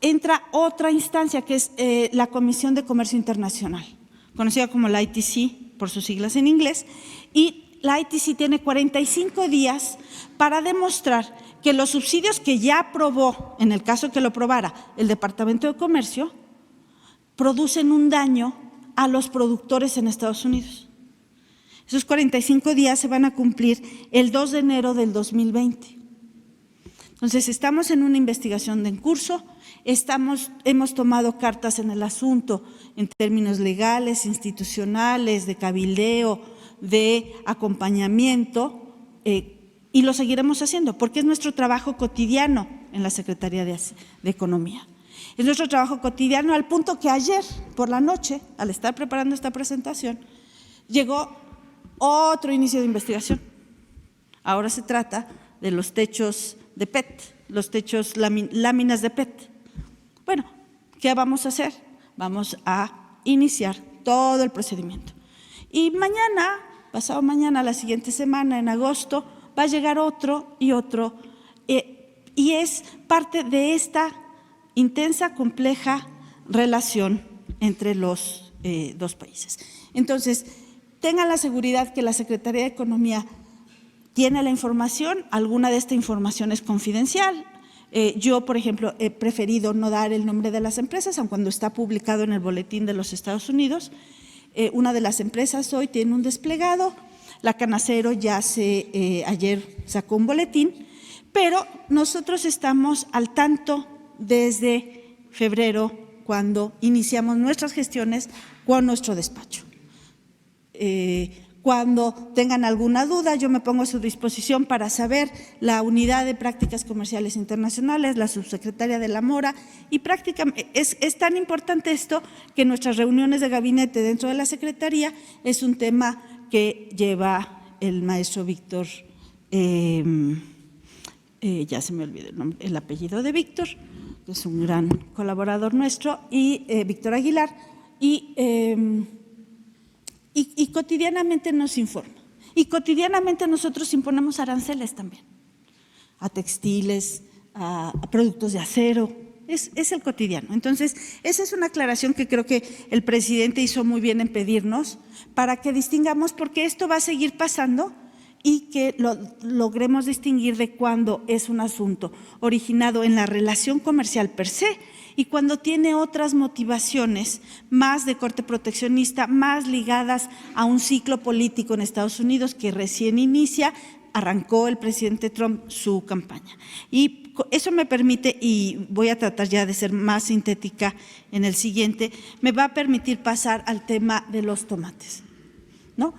entra otra instancia que es la Comisión de Comercio Internacional, conocida como la ITC por sus siglas en inglés, y la ITC tiene 45 días para demostrar que los subsidios que ya aprobó, en el caso que lo aprobara el Departamento de Comercio, producen un daño a los productores en Estados Unidos. Esos 45 días se van a cumplir el 2 de enero del 2020. Entonces, estamos en una investigación en curso, hemos tomado cartas en el asunto en términos legales, institucionales, de cabildeo, de acompañamiento, y lo seguiremos haciendo, porque es nuestro trabajo cotidiano en la Secretaría de Economía. Es nuestro trabajo cotidiano al punto que ayer por la noche, al estar preparando esta presentación, llegó otro inicio de investigación. Ahora se trata de los techos de PET, los techos láminas de PET. Bueno, ¿qué vamos a hacer? Vamos a iniciar todo el procedimiento. Y mañana, pasado mañana, la siguiente semana, en agosto, va a llegar otro y otro, y es parte de esta intensa, compleja relación entre los dos países. Entonces, tengan la seguridad que la Secretaría de Economía tiene la información, alguna de esta información es confidencial. Yo, por ejemplo, he preferido no dar el nombre de las empresas, aun cuando está publicado en el boletín de los Estados Unidos. Una de las empresas hoy tiene un desplegado, la Canacero ya ayer sacó un boletín, pero nosotros estamos al tanto desde febrero, cuando iniciamos nuestras gestiones con nuestro despacho. Cuando tengan alguna duda, yo me pongo a su disposición para saber. La Unidad de Prácticas Comerciales Internacionales, la subsecretaria de la Mora, y prácticamente es tan importante esto que nuestras reuniones de gabinete dentro de la Secretaría es un tema que lleva el maestro Víctor, ya se me olvidó el apellido de Víctor, que es un gran colaborador nuestro, y Víctor Aguilar, y cotidianamente nos informa. Y cotidianamente nosotros imponemos aranceles también, a textiles, a productos de acero, es el cotidiano. Entonces, esa es una aclaración que creo que el presidente hizo muy bien en pedirnos para que distingamos, porque esto va a seguir pasando y que logremos distinguir de cuándo es un asunto originado en la relación comercial per se y cuando tiene otras motivaciones más de corte proteccionista, más ligadas a un ciclo político en Estados Unidos que recién inicia, arrancó el presidente Trump su campaña. Y eso me permite, y voy a tratar ya de ser más sintética en el siguiente, me va a permitir pasar al tema de los tomates, ¿no?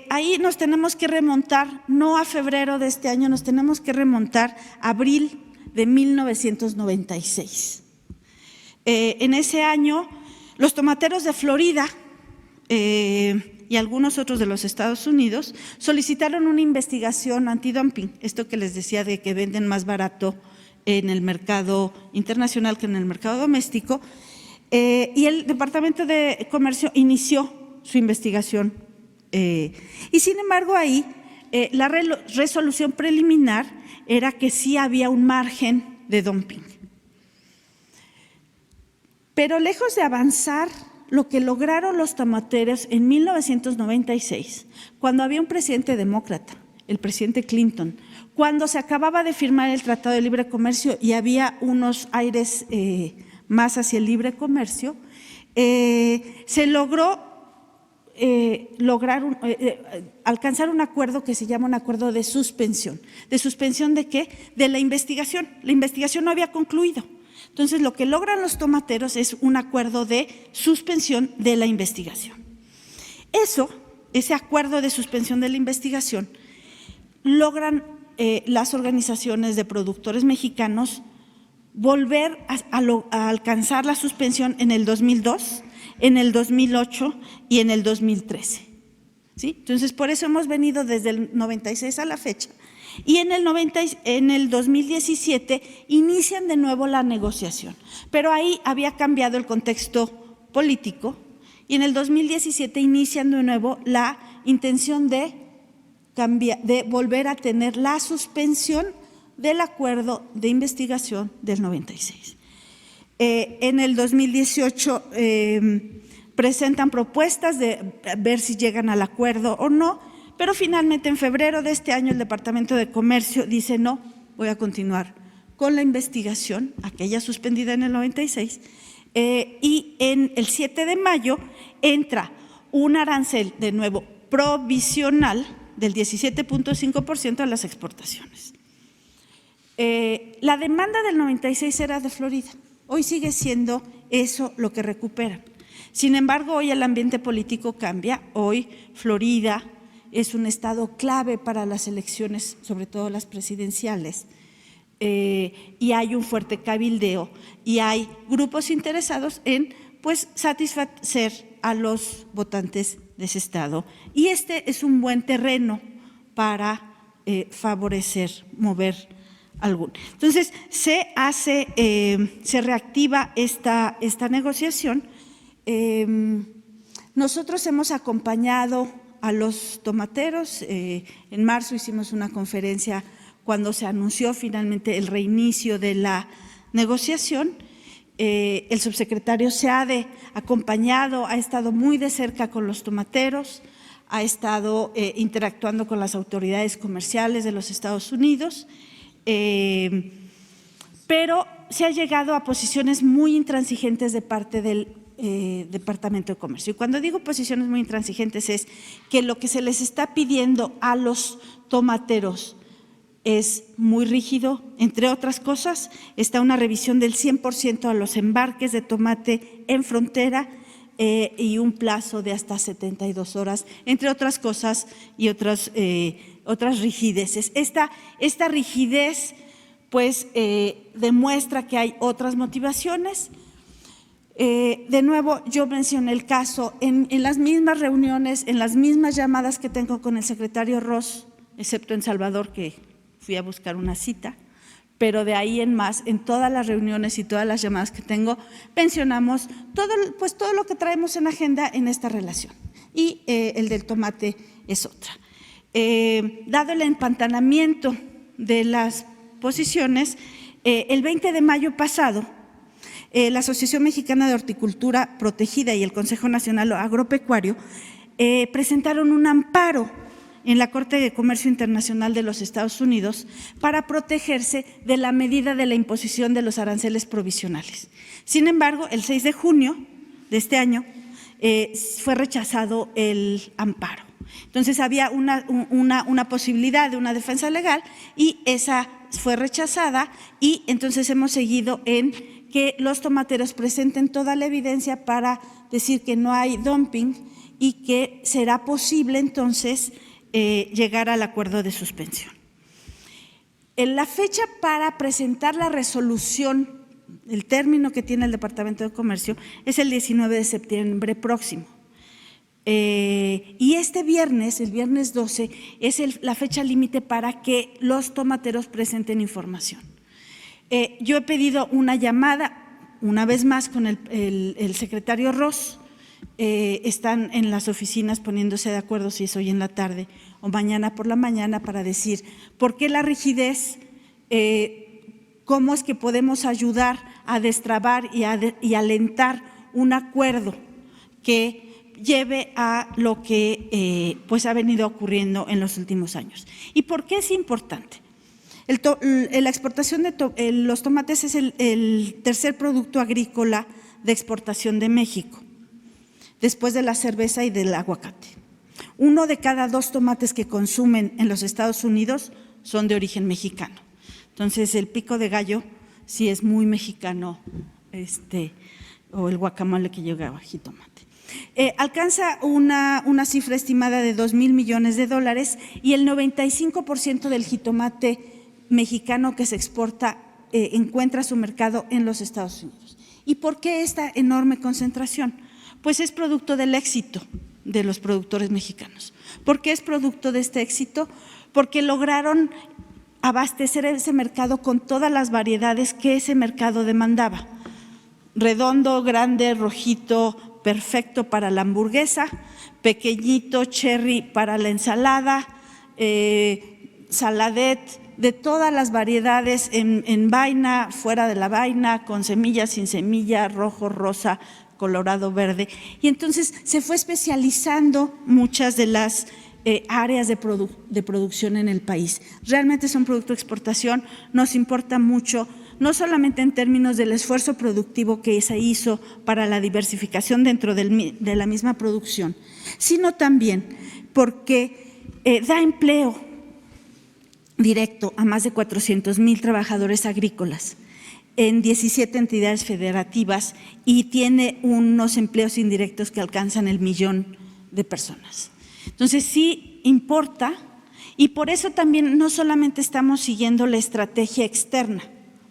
Ahí nos tenemos que remontar, no a febrero de este año, nos tenemos que remontar a abril de 1996. En ese año, los tomateros de Florida y algunos otros de los Estados Unidos solicitaron una investigación antidumping, esto que les decía de que venden más barato en el mercado internacional que en el mercado doméstico, y el Departamento de Comercio inició su investigación. Y sin embargo ahí la resolución preliminar era que sí había un margen de dumping. Pero lejos de avanzar, lo que lograron los tomateros en 1996, cuando había un presidente demócrata, el presidente Clinton, cuando se acababa de firmar el Tratado de Libre Comercio y había unos aires más hacia el libre comercio, se logró alcanzar un acuerdo que se llama un acuerdo de suspensión. ¿De suspensión de qué? De la investigación. La investigación no había concluido. Entonces, lo que logran los tomateros es un acuerdo de suspensión de la investigación. Ese acuerdo de suspensión de la investigación, logran las organizaciones de productores mexicanos volver a alcanzar la suspensión en el 2002, en el 2008 y en el 2013. ¿Sí? Entonces, por eso hemos venido desde el 96 a la fecha. Y en el 2017 inician de nuevo la negociación. Pero ahí había cambiado el contexto político y en el 2017 inician de nuevo la intención de volver a tener la suspensión del acuerdo de investigación del 96. En el 2018 presentan propuestas de ver si llegan al acuerdo o no, pero finalmente en febrero de este año el Departamento de Comercio dice no, voy a continuar con la investigación, aquella suspendida en el 96, y en el 7 de mayo entra un arancel de nuevo provisional del 17.5% a las exportaciones. La demanda del 96 era de Florida. Hoy sigue siendo eso lo que recuperan. Sin embargo, hoy el ambiente político cambia. Hoy Florida es un estado clave para las elecciones, sobre todo las presidenciales, y hay un fuerte cabildeo y hay grupos interesados en pues satisfacer a los votantes de ese estado. Y este es un buen terreno para favorecer, mover alguno. Entonces, se reactiva esta negociación. Nosotros hemos acompañado a los tomateros. En marzo hicimos una conferencia cuando se anunció finalmente el reinicio de la negociación. El subsecretario Seade acompañado, ha estado muy de cerca con los tomateros, ha estado interactuando con las autoridades comerciales de los Estados Unidos, pero se ha llegado a posiciones muy intransigentes de parte del Departamento de Comercio. Y cuando digo posiciones muy intransigentes es que lo que se les está pidiendo a los tomateros es muy rígido. Entre otras cosas, está una revisión del 100% a los embarques de tomate en frontera y un plazo de hasta 72 horas, entre otras cosas y otras rigideces. Esta rigidez pues demuestra que hay otras motivaciones. De nuevo, yo mencioné el caso en las mismas reuniones, en las mismas llamadas que tengo con el secretario Ross, excepto en Salvador, que fui a buscar una cita, pero de ahí en más, en todas las reuniones y todas las llamadas que tengo, mencionamos todo lo que traemos en agenda en esta relación. Y el del tomate es otra. Dado el empantanamiento de las posiciones, el 20 de mayo pasado, la Asociación Mexicana de Horticultura Protegida y el Consejo Nacional Agropecuario presentaron un amparo en la Corte de Comercio Internacional de los Estados Unidos para protegerse de la medida de la imposición de los aranceles provisionales. Sin embargo, el 6 de junio de este año fue rechazado el amparo. Entonces había una posibilidad de una defensa legal y esa fue rechazada, y entonces hemos seguido en que los tomateros presenten toda la evidencia para decir que no hay dumping y que será posible entonces llegar al acuerdo de suspensión. En la fecha para presentar la resolución, el término que tiene el Departamento de Comercio es el 19 de septiembre próximo. Y este viernes, el viernes 12, es la fecha límite para que los tomateros presenten información. Yo he pedido una llamada, una vez más, con el secretario Ross. Están en las oficinas poniéndose de acuerdo si es hoy en la tarde o mañana por la mañana para decir por qué la rigidez, cómo es que podemos ayudar a destrabar y alentar un acuerdo que lleve a lo que pues ha venido ocurriendo en los últimos años. ¿Y por qué es importante? La exportación de los tomates es el tercer producto agrícola de exportación de México, después de la cerveza y del aguacate. 1 de cada 2 tomates que consumen en los Estados Unidos son de origen mexicano. Entonces, el pico de gallo sí es muy mexicano, o el guacamole que lleva jitomate. Alcanza una cifra estimada de $2,000 millones y el 95% del jitomate mexicano que se exporta encuentra su mercado en los Estados Unidos. ¿Y por qué esta enorme concentración? Pues es producto del éxito de los productores mexicanos. ¿Por qué es producto de este éxito? Porque lograron abastecer ese mercado con todas las variedades que ese mercado demandaba. Redondo, grande, rojito, perfecto para la hamburguesa, pequeñito, cherry para la ensalada, saladet, de todas las variedades en vaina, fuera de la vaina, con semilla, sin semilla, rojo, rosa, colorado, verde. Y entonces se fue especializando muchas de las áreas de producción en el país. Realmente es un producto de exportación, nos importa mucho, no solamente en términos del esfuerzo productivo que se hizo para la diversificación dentro de la misma producción, sino también porque da empleo. directo a más de 400,000 trabajadores agrícolas en 17 entidades federativas y tiene unos empleos indirectos que alcanzan el 1,000,000 de personas. Entonces sí importa, y por eso también no solamente estamos siguiendo la estrategia externa,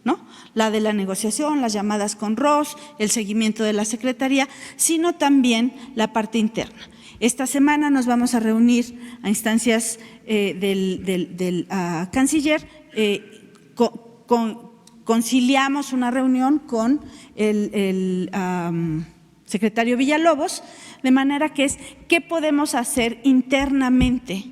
¿no?, la de la negociación, las llamadas con Ross, el seguimiento de la Secretaría, sino también la parte interna. Esta semana nos vamos a reunir a instancias del canciller, conciliamos una reunión con el secretario Villalobos, de manera que es qué podemos hacer internamente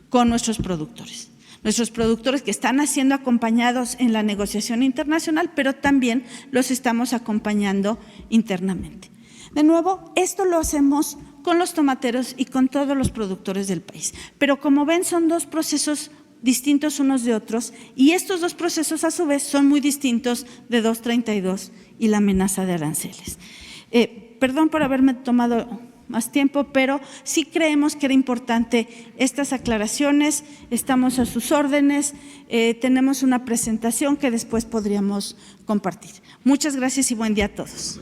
con nuestros productores. Nuestros productores que están siendo acompañados en la negociación internacional, pero también los estamos acompañando internamente. De nuevo, esto lo hacemos con los tomateros y con todos los productores del país. Pero como ven, son dos procesos distintos unos de otros, y estos dos procesos a su vez son muy distintos de 232 y la amenaza de aranceles. Perdón por haberme tomado más tiempo, pero sí creemos que era importante estas aclaraciones, estamos a sus órdenes, tenemos una presentación que después podríamos compartir. Muchas gracias y buen día a todos.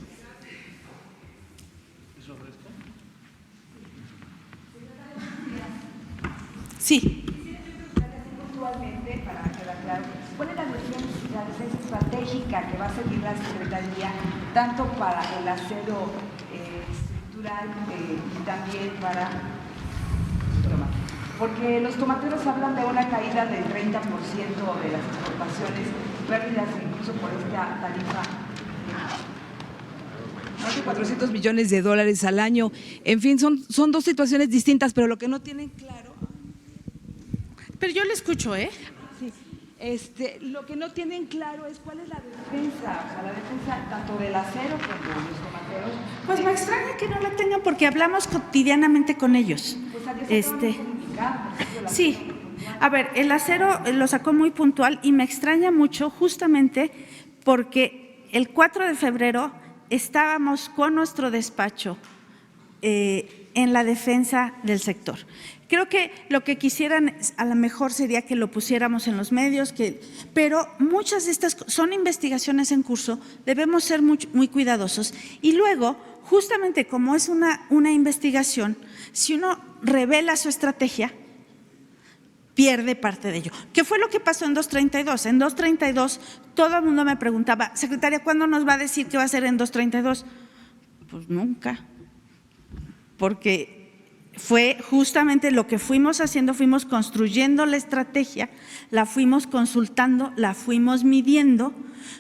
Sí. ¿Cuál es la defensa estratégica que va a seguir la Secretaría, tanto para el acero estructural y también para… Porque los tomateros hablan de una caída del 30% de las exportaciones, pérdidas incluso por esta tarifa. Más de $400 millones al año. En fin, son dos situaciones distintas, pero lo que no tienen claro… Pero yo le escucho, Sí. Lo que no tienen claro es cuál es la defensa, o sea, la defensa tanto del acero como de los tomateros. Pues me extraña que no la tengan porque hablamos cotidianamente con ellos. Pues sí, a ver, el acero lo sacó muy puntual y me extraña mucho justamente porque el 4 de febrero estábamos con nuestro despacho en la defensa del sector. Creo que lo que quisieran a lo mejor sería que lo pusiéramos en los medios, pero muchas de estas son investigaciones en curso, debemos ser muy cuidadosos. Y luego, justamente como es una investigación, si uno revela su estrategia, pierde parte de ello. ¿Qué fue lo que pasó en 232? En 232 todo el mundo me preguntaba, secretaria, ¿cuándo nos va a decir qué va a hacer en 232? Pues nunca, porque fue justamente lo que fuimos haciendo, fuimos construyendo la estrategia, la fuimos consultando, la fuimos midiendo,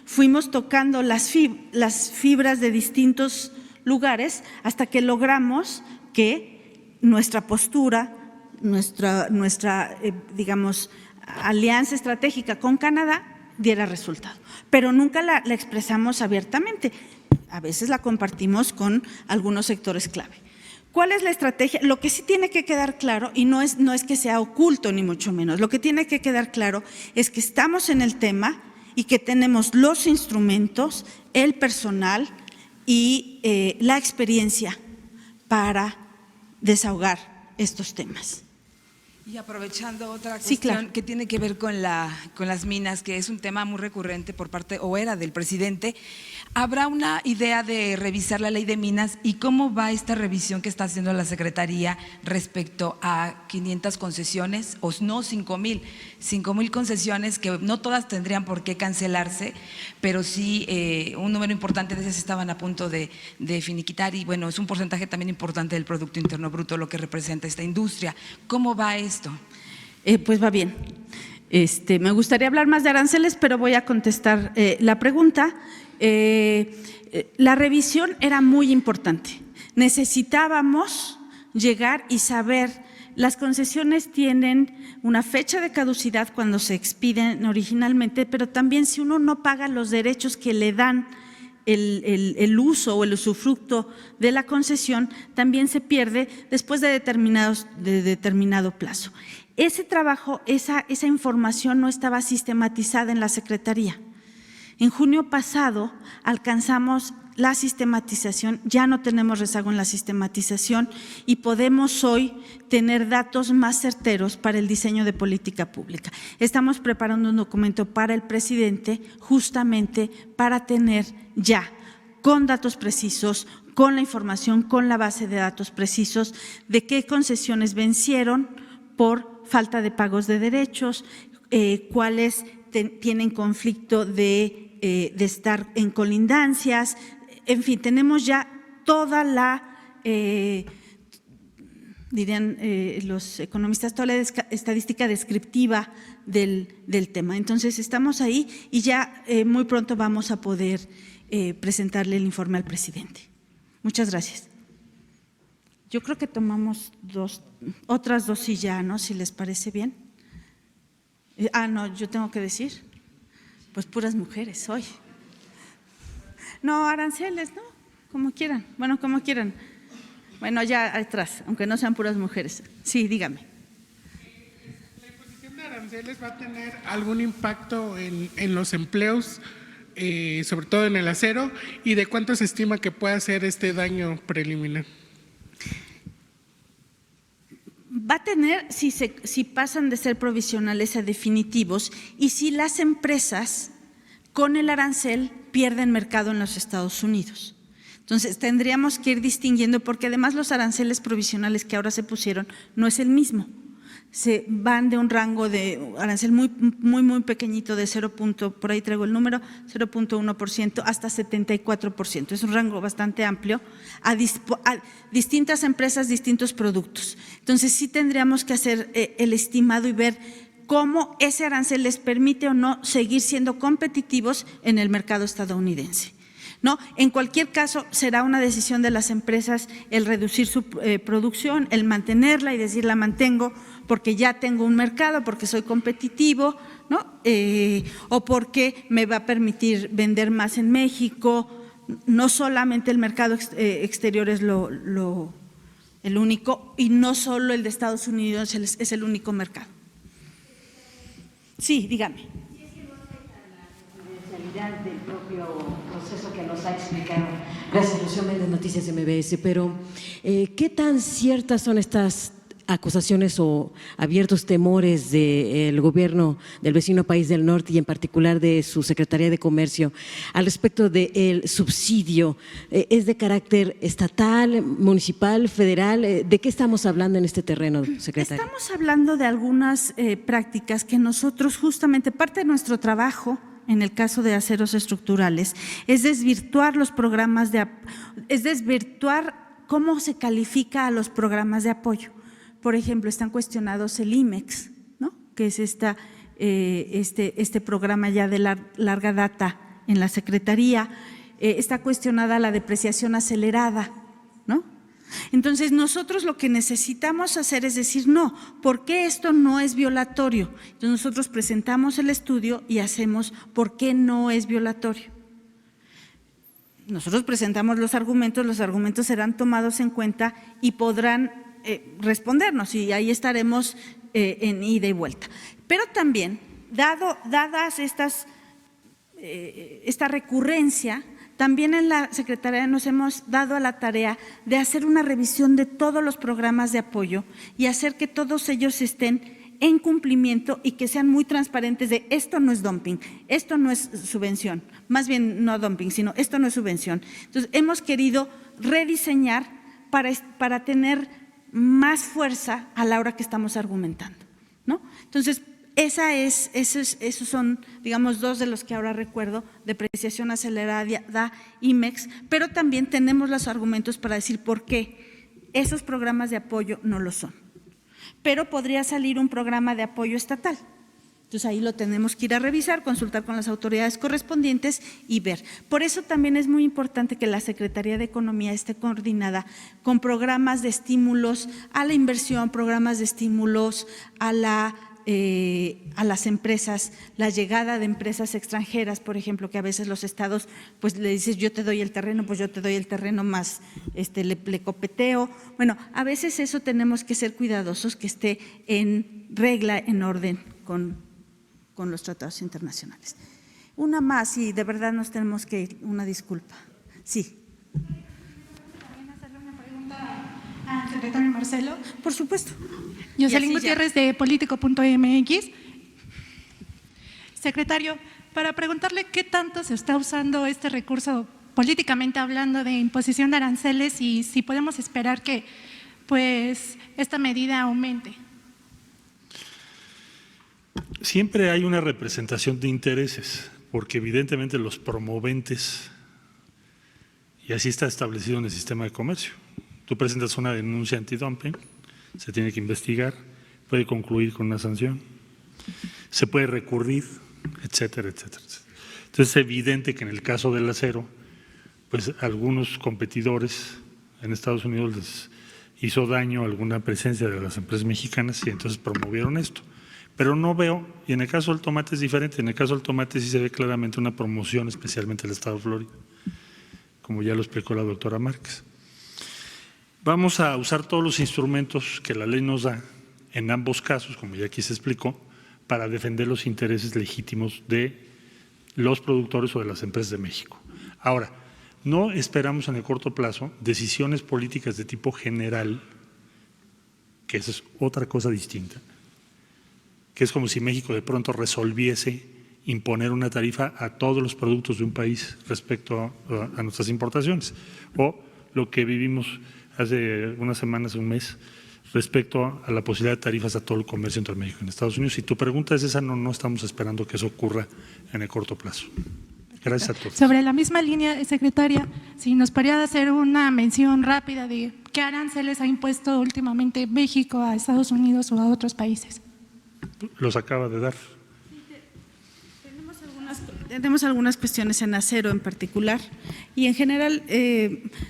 fuimos tocando las fibras de distintos lugares hasta que logramos que nuestra postura, nuestra digamos, alianza estratégica con Canadá diera resultado. Pero nunca la expresamos abiertamente, a veces la compartimos con algunos sectores clave. ¿Cuál es la estrategia? Lo que sí tiene que quedar claro, y no es que sea oculto ni mucho menos, lo que tiene que quedar claro es que estamos en el tema y que tenemos los instrumentos, el personal y la experiencia para desahogar estos temas. Y aprovechando otra Sí, cuestión claro. que tiene que ver con las minas, que es un tema muy recurrente por parte, o era del presidente, ¿habrá una idea de revisar la ley de minas y cómo va esta revisión que está haciendo la Secretaría respecto a 500 concesiones, o no 5,000 concesiones que no todas tendrían por qué cancelarse, pero sí un número importante de esas estaban a punto de finiquitar y bueno, es un porcentaje también importante del Producto Interno Bruto lo que representa esta industria? ¿Cómo va esto? Pues va bien. Me gustaría hablar más de aranceles, pero voy a contestar la pregunta. La revisión era muy importante. Necesitábamos llegar y saber, las concesiones tienen una fecha de caducidad cuando se expiden originalmente, pero también si uno no paga los derechos que le dan el uso o el usufructo de la concesión, también se pierde después de determinado plazo. Ese trabajo, esa información no estaba sistematizada en la Secretaría. En junio pasado alcanzamos la sistematización, ya no tenemos rezago en la sistematización y podemos hoy tener datos más certeros para el diseño de política pública. Estamos preparando un documento para el presidente justamente para tener ya con datos precisos, con la información, con la base de datos precisos de qué concesiones vencieron por falta de pagos de derechos, cuáles tienen conflicto de estar en colindancias. En fin, tenemos ya toda la, dirían los economistas, toda la estadística descriptiva del tema. Entonces, estamos ahí y ya muy pronto vamos a poder presentarle el informe al presidente. Muchas gracias. Yo creo que tomamos otras dos y ya, ¿no? Si les parece bien. No, yo tengo que decir, pues puras mujeres hoy. No, aranceles, ¿no? Como quieran, bueno, como quieran. Bueno, ya atrás, aunque no sean puras mujeres. Sí, dígame. ¿La imposición de aranceles va a tener algún impacto en los empleos, sobre todo en el acero? ¿Y de cuánto se estima que pueda ser este daño preliminar? Va a tener, si pasan de ser provisionales a definitivos y si las empresas con el arancel pierden mercado en los Estados Unidos. Entonces, tendríamos que ir distinguiendo porque además los aranceles provisionales que ahora se pusieron no es el mismo. Se van de un rango de arancel muy pequeñito de 0, por ahí traigo el número, 0.1% hasta 74%. Es un rango bastante amplio a distintas empresas, distintos productos. Entonces, sí tendríamos que hacer el estimado y ver cómo ese arancel les permite o no seguir siendo competitivos en el mercado estadounidense. ¿No? En cualquier caso, será una decisión de las empresas el reducir su producción, el mantenerla y decir la mantengo porque ya tengo un mercado, porque soy competitivo, ¿no? O porque me va a permitir vender más en México. No solamente el mercado exterior es el único y no solo el de Estados Unidos es el único mercado. Sí, dígame. Del propio proceso que nos ha explicado. Gracias, Rocío Méndez, Noticias MBS. Pero, ¿qué tan ciertas son estas acusaciones o abiertos temores del gobierno del vecino país del norte y en particular de su Secretaría de Comercio al respecto del subsidio? ¿Es de carácter estatal, municipal, federal? ¿De qué estamos hablando en este terreno, secretaria? Estamos hablando de algunas prácticas que nosotros justamente, parte de nuestro trabajo en el caso de aceros estructurales, es desvirtuar los programas es desvirtuar cómo se califica a los programas de apoyo. Por ejemplo, están cuestionados el IMEX, ¿no? Que es este programa ya de larga data en la Secretaría, está cuestionada la depreciación acelerada, ¿no? Entonces, nosotros lo que necesitamos hacer es decir, no, ¿por qué esto no es violatorio? Entonces, nosotros presentamos el estudio y hacemos por qué no es violatorio. Nosotros presentamos los argumentos serán tomados en cuenta y podrán respondernos y ahí estaremos en ida y vuelta. Pero también, dadas esta recurrencia, también en la Secretaría nos hemos dado a la tarea de hacer una revisión de todos los programas de apoyo y hacer que todos ellos estén en cumplimiento y que sean muy transparentes de esto no es dumping, esto no es subvención, más bien no dumping, sino esto no es subvención. Entonces, hemos querido rediseñar para tener más fuerza a la hora que estamos argumentando, ¿no? Entonces, esos son, digamos, dos de los que ahora recuerdo, depreciación acelerada, IMEX, pero también tenemos los argumentos para decir por qué esos programas de apoyo no lo son. Pero podría salir un programa de apoyo estatal. Entonces, ahí lo tenemos que ir a revisar, consultar con las autoridades correspondientes y ver. Por eso también es muy importante que la Secretaría de Economía esté coordinada con programas de estímulos a la inversión, programas de estímulos a las empresas, la llegada de empresas extranjeras, por ejemplo, que a veces los estados pues le dices yo te doy el terreno, pues yo te doy el terreno más le copeteo. Bueno, a veces eso tenemos que ser cuidadosos, que esté en regla, en orden con los tratados internacionales. Una más y de verdad nos tenemos que ir, una disculpa. Sí. ¿También hacerle una pregunta al secretario Marcelo? Por supuesto. Jocelyn Gutiérrez de Político.mx. Secretario, para preguntarle qué tanto se está usando este recurso políticamente hablando de imposición de aranceles y si podemos esperar que pues esta medida aumente. Siempre hay una representación de intereses, porque evidentemente los promoventes, y así está establecido en el sistema de comercio, tú presentas una denuncia antidumping, se tiene que investigar, puede concluir con una sanción, se puede recurrir, etcétera, etcétera. Entonces es evidente que en el caso del acero, pues algunos competidores en Estados Unidos les hizo daño alguna presencia de las empresas mexicanas y entonces promovieron esto. Pero no veo, y en el caso del tomate es diferente, en el caso del tomate sí se ve claramente una promoción, especialmente del estado de Florida, como ya lo explicó la doctora Márquez. Vamos a usar todos los instrumentos que la ley nos da en ambos casos, como ya aquí se explicó, para defender los intereses legítimos de los productores o de las empresas de México. Ahora, no esperamos en el corto plazo decisiones políticas de tipo general, que esa es otra cosa distinta, que es como si México de pronto resolviese imponer una tarifa a todos los productos de un país respecto a nuestras importaciones, o lo que vivimos hace unas semanas, un mes, respecto a la posibilidad de tarifas a todo el comercio entre México y Estados Unidos. Si tu pregunta es esa, no estamos esperando que eso ocurra en el corto plazo. Gracias a todos. Sobre la misma línea, secretaria, si nos podría hacer una mención rápida de qué aranceles ha impuesto últimamente México a Estados Unidos o a otros países. Los acaba de dar. Tenemos algunas cuestiones en acero en particular y en general,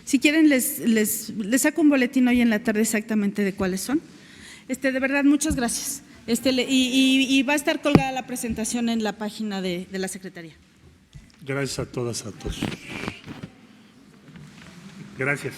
si quieren les saco un boletín hoy en la tarde exactamente de cuáles son. De verdad, muchas gracias. Y va a estar colgada la presentación en la página de la Secretaría. Gracias a todas, a todos. Gracias.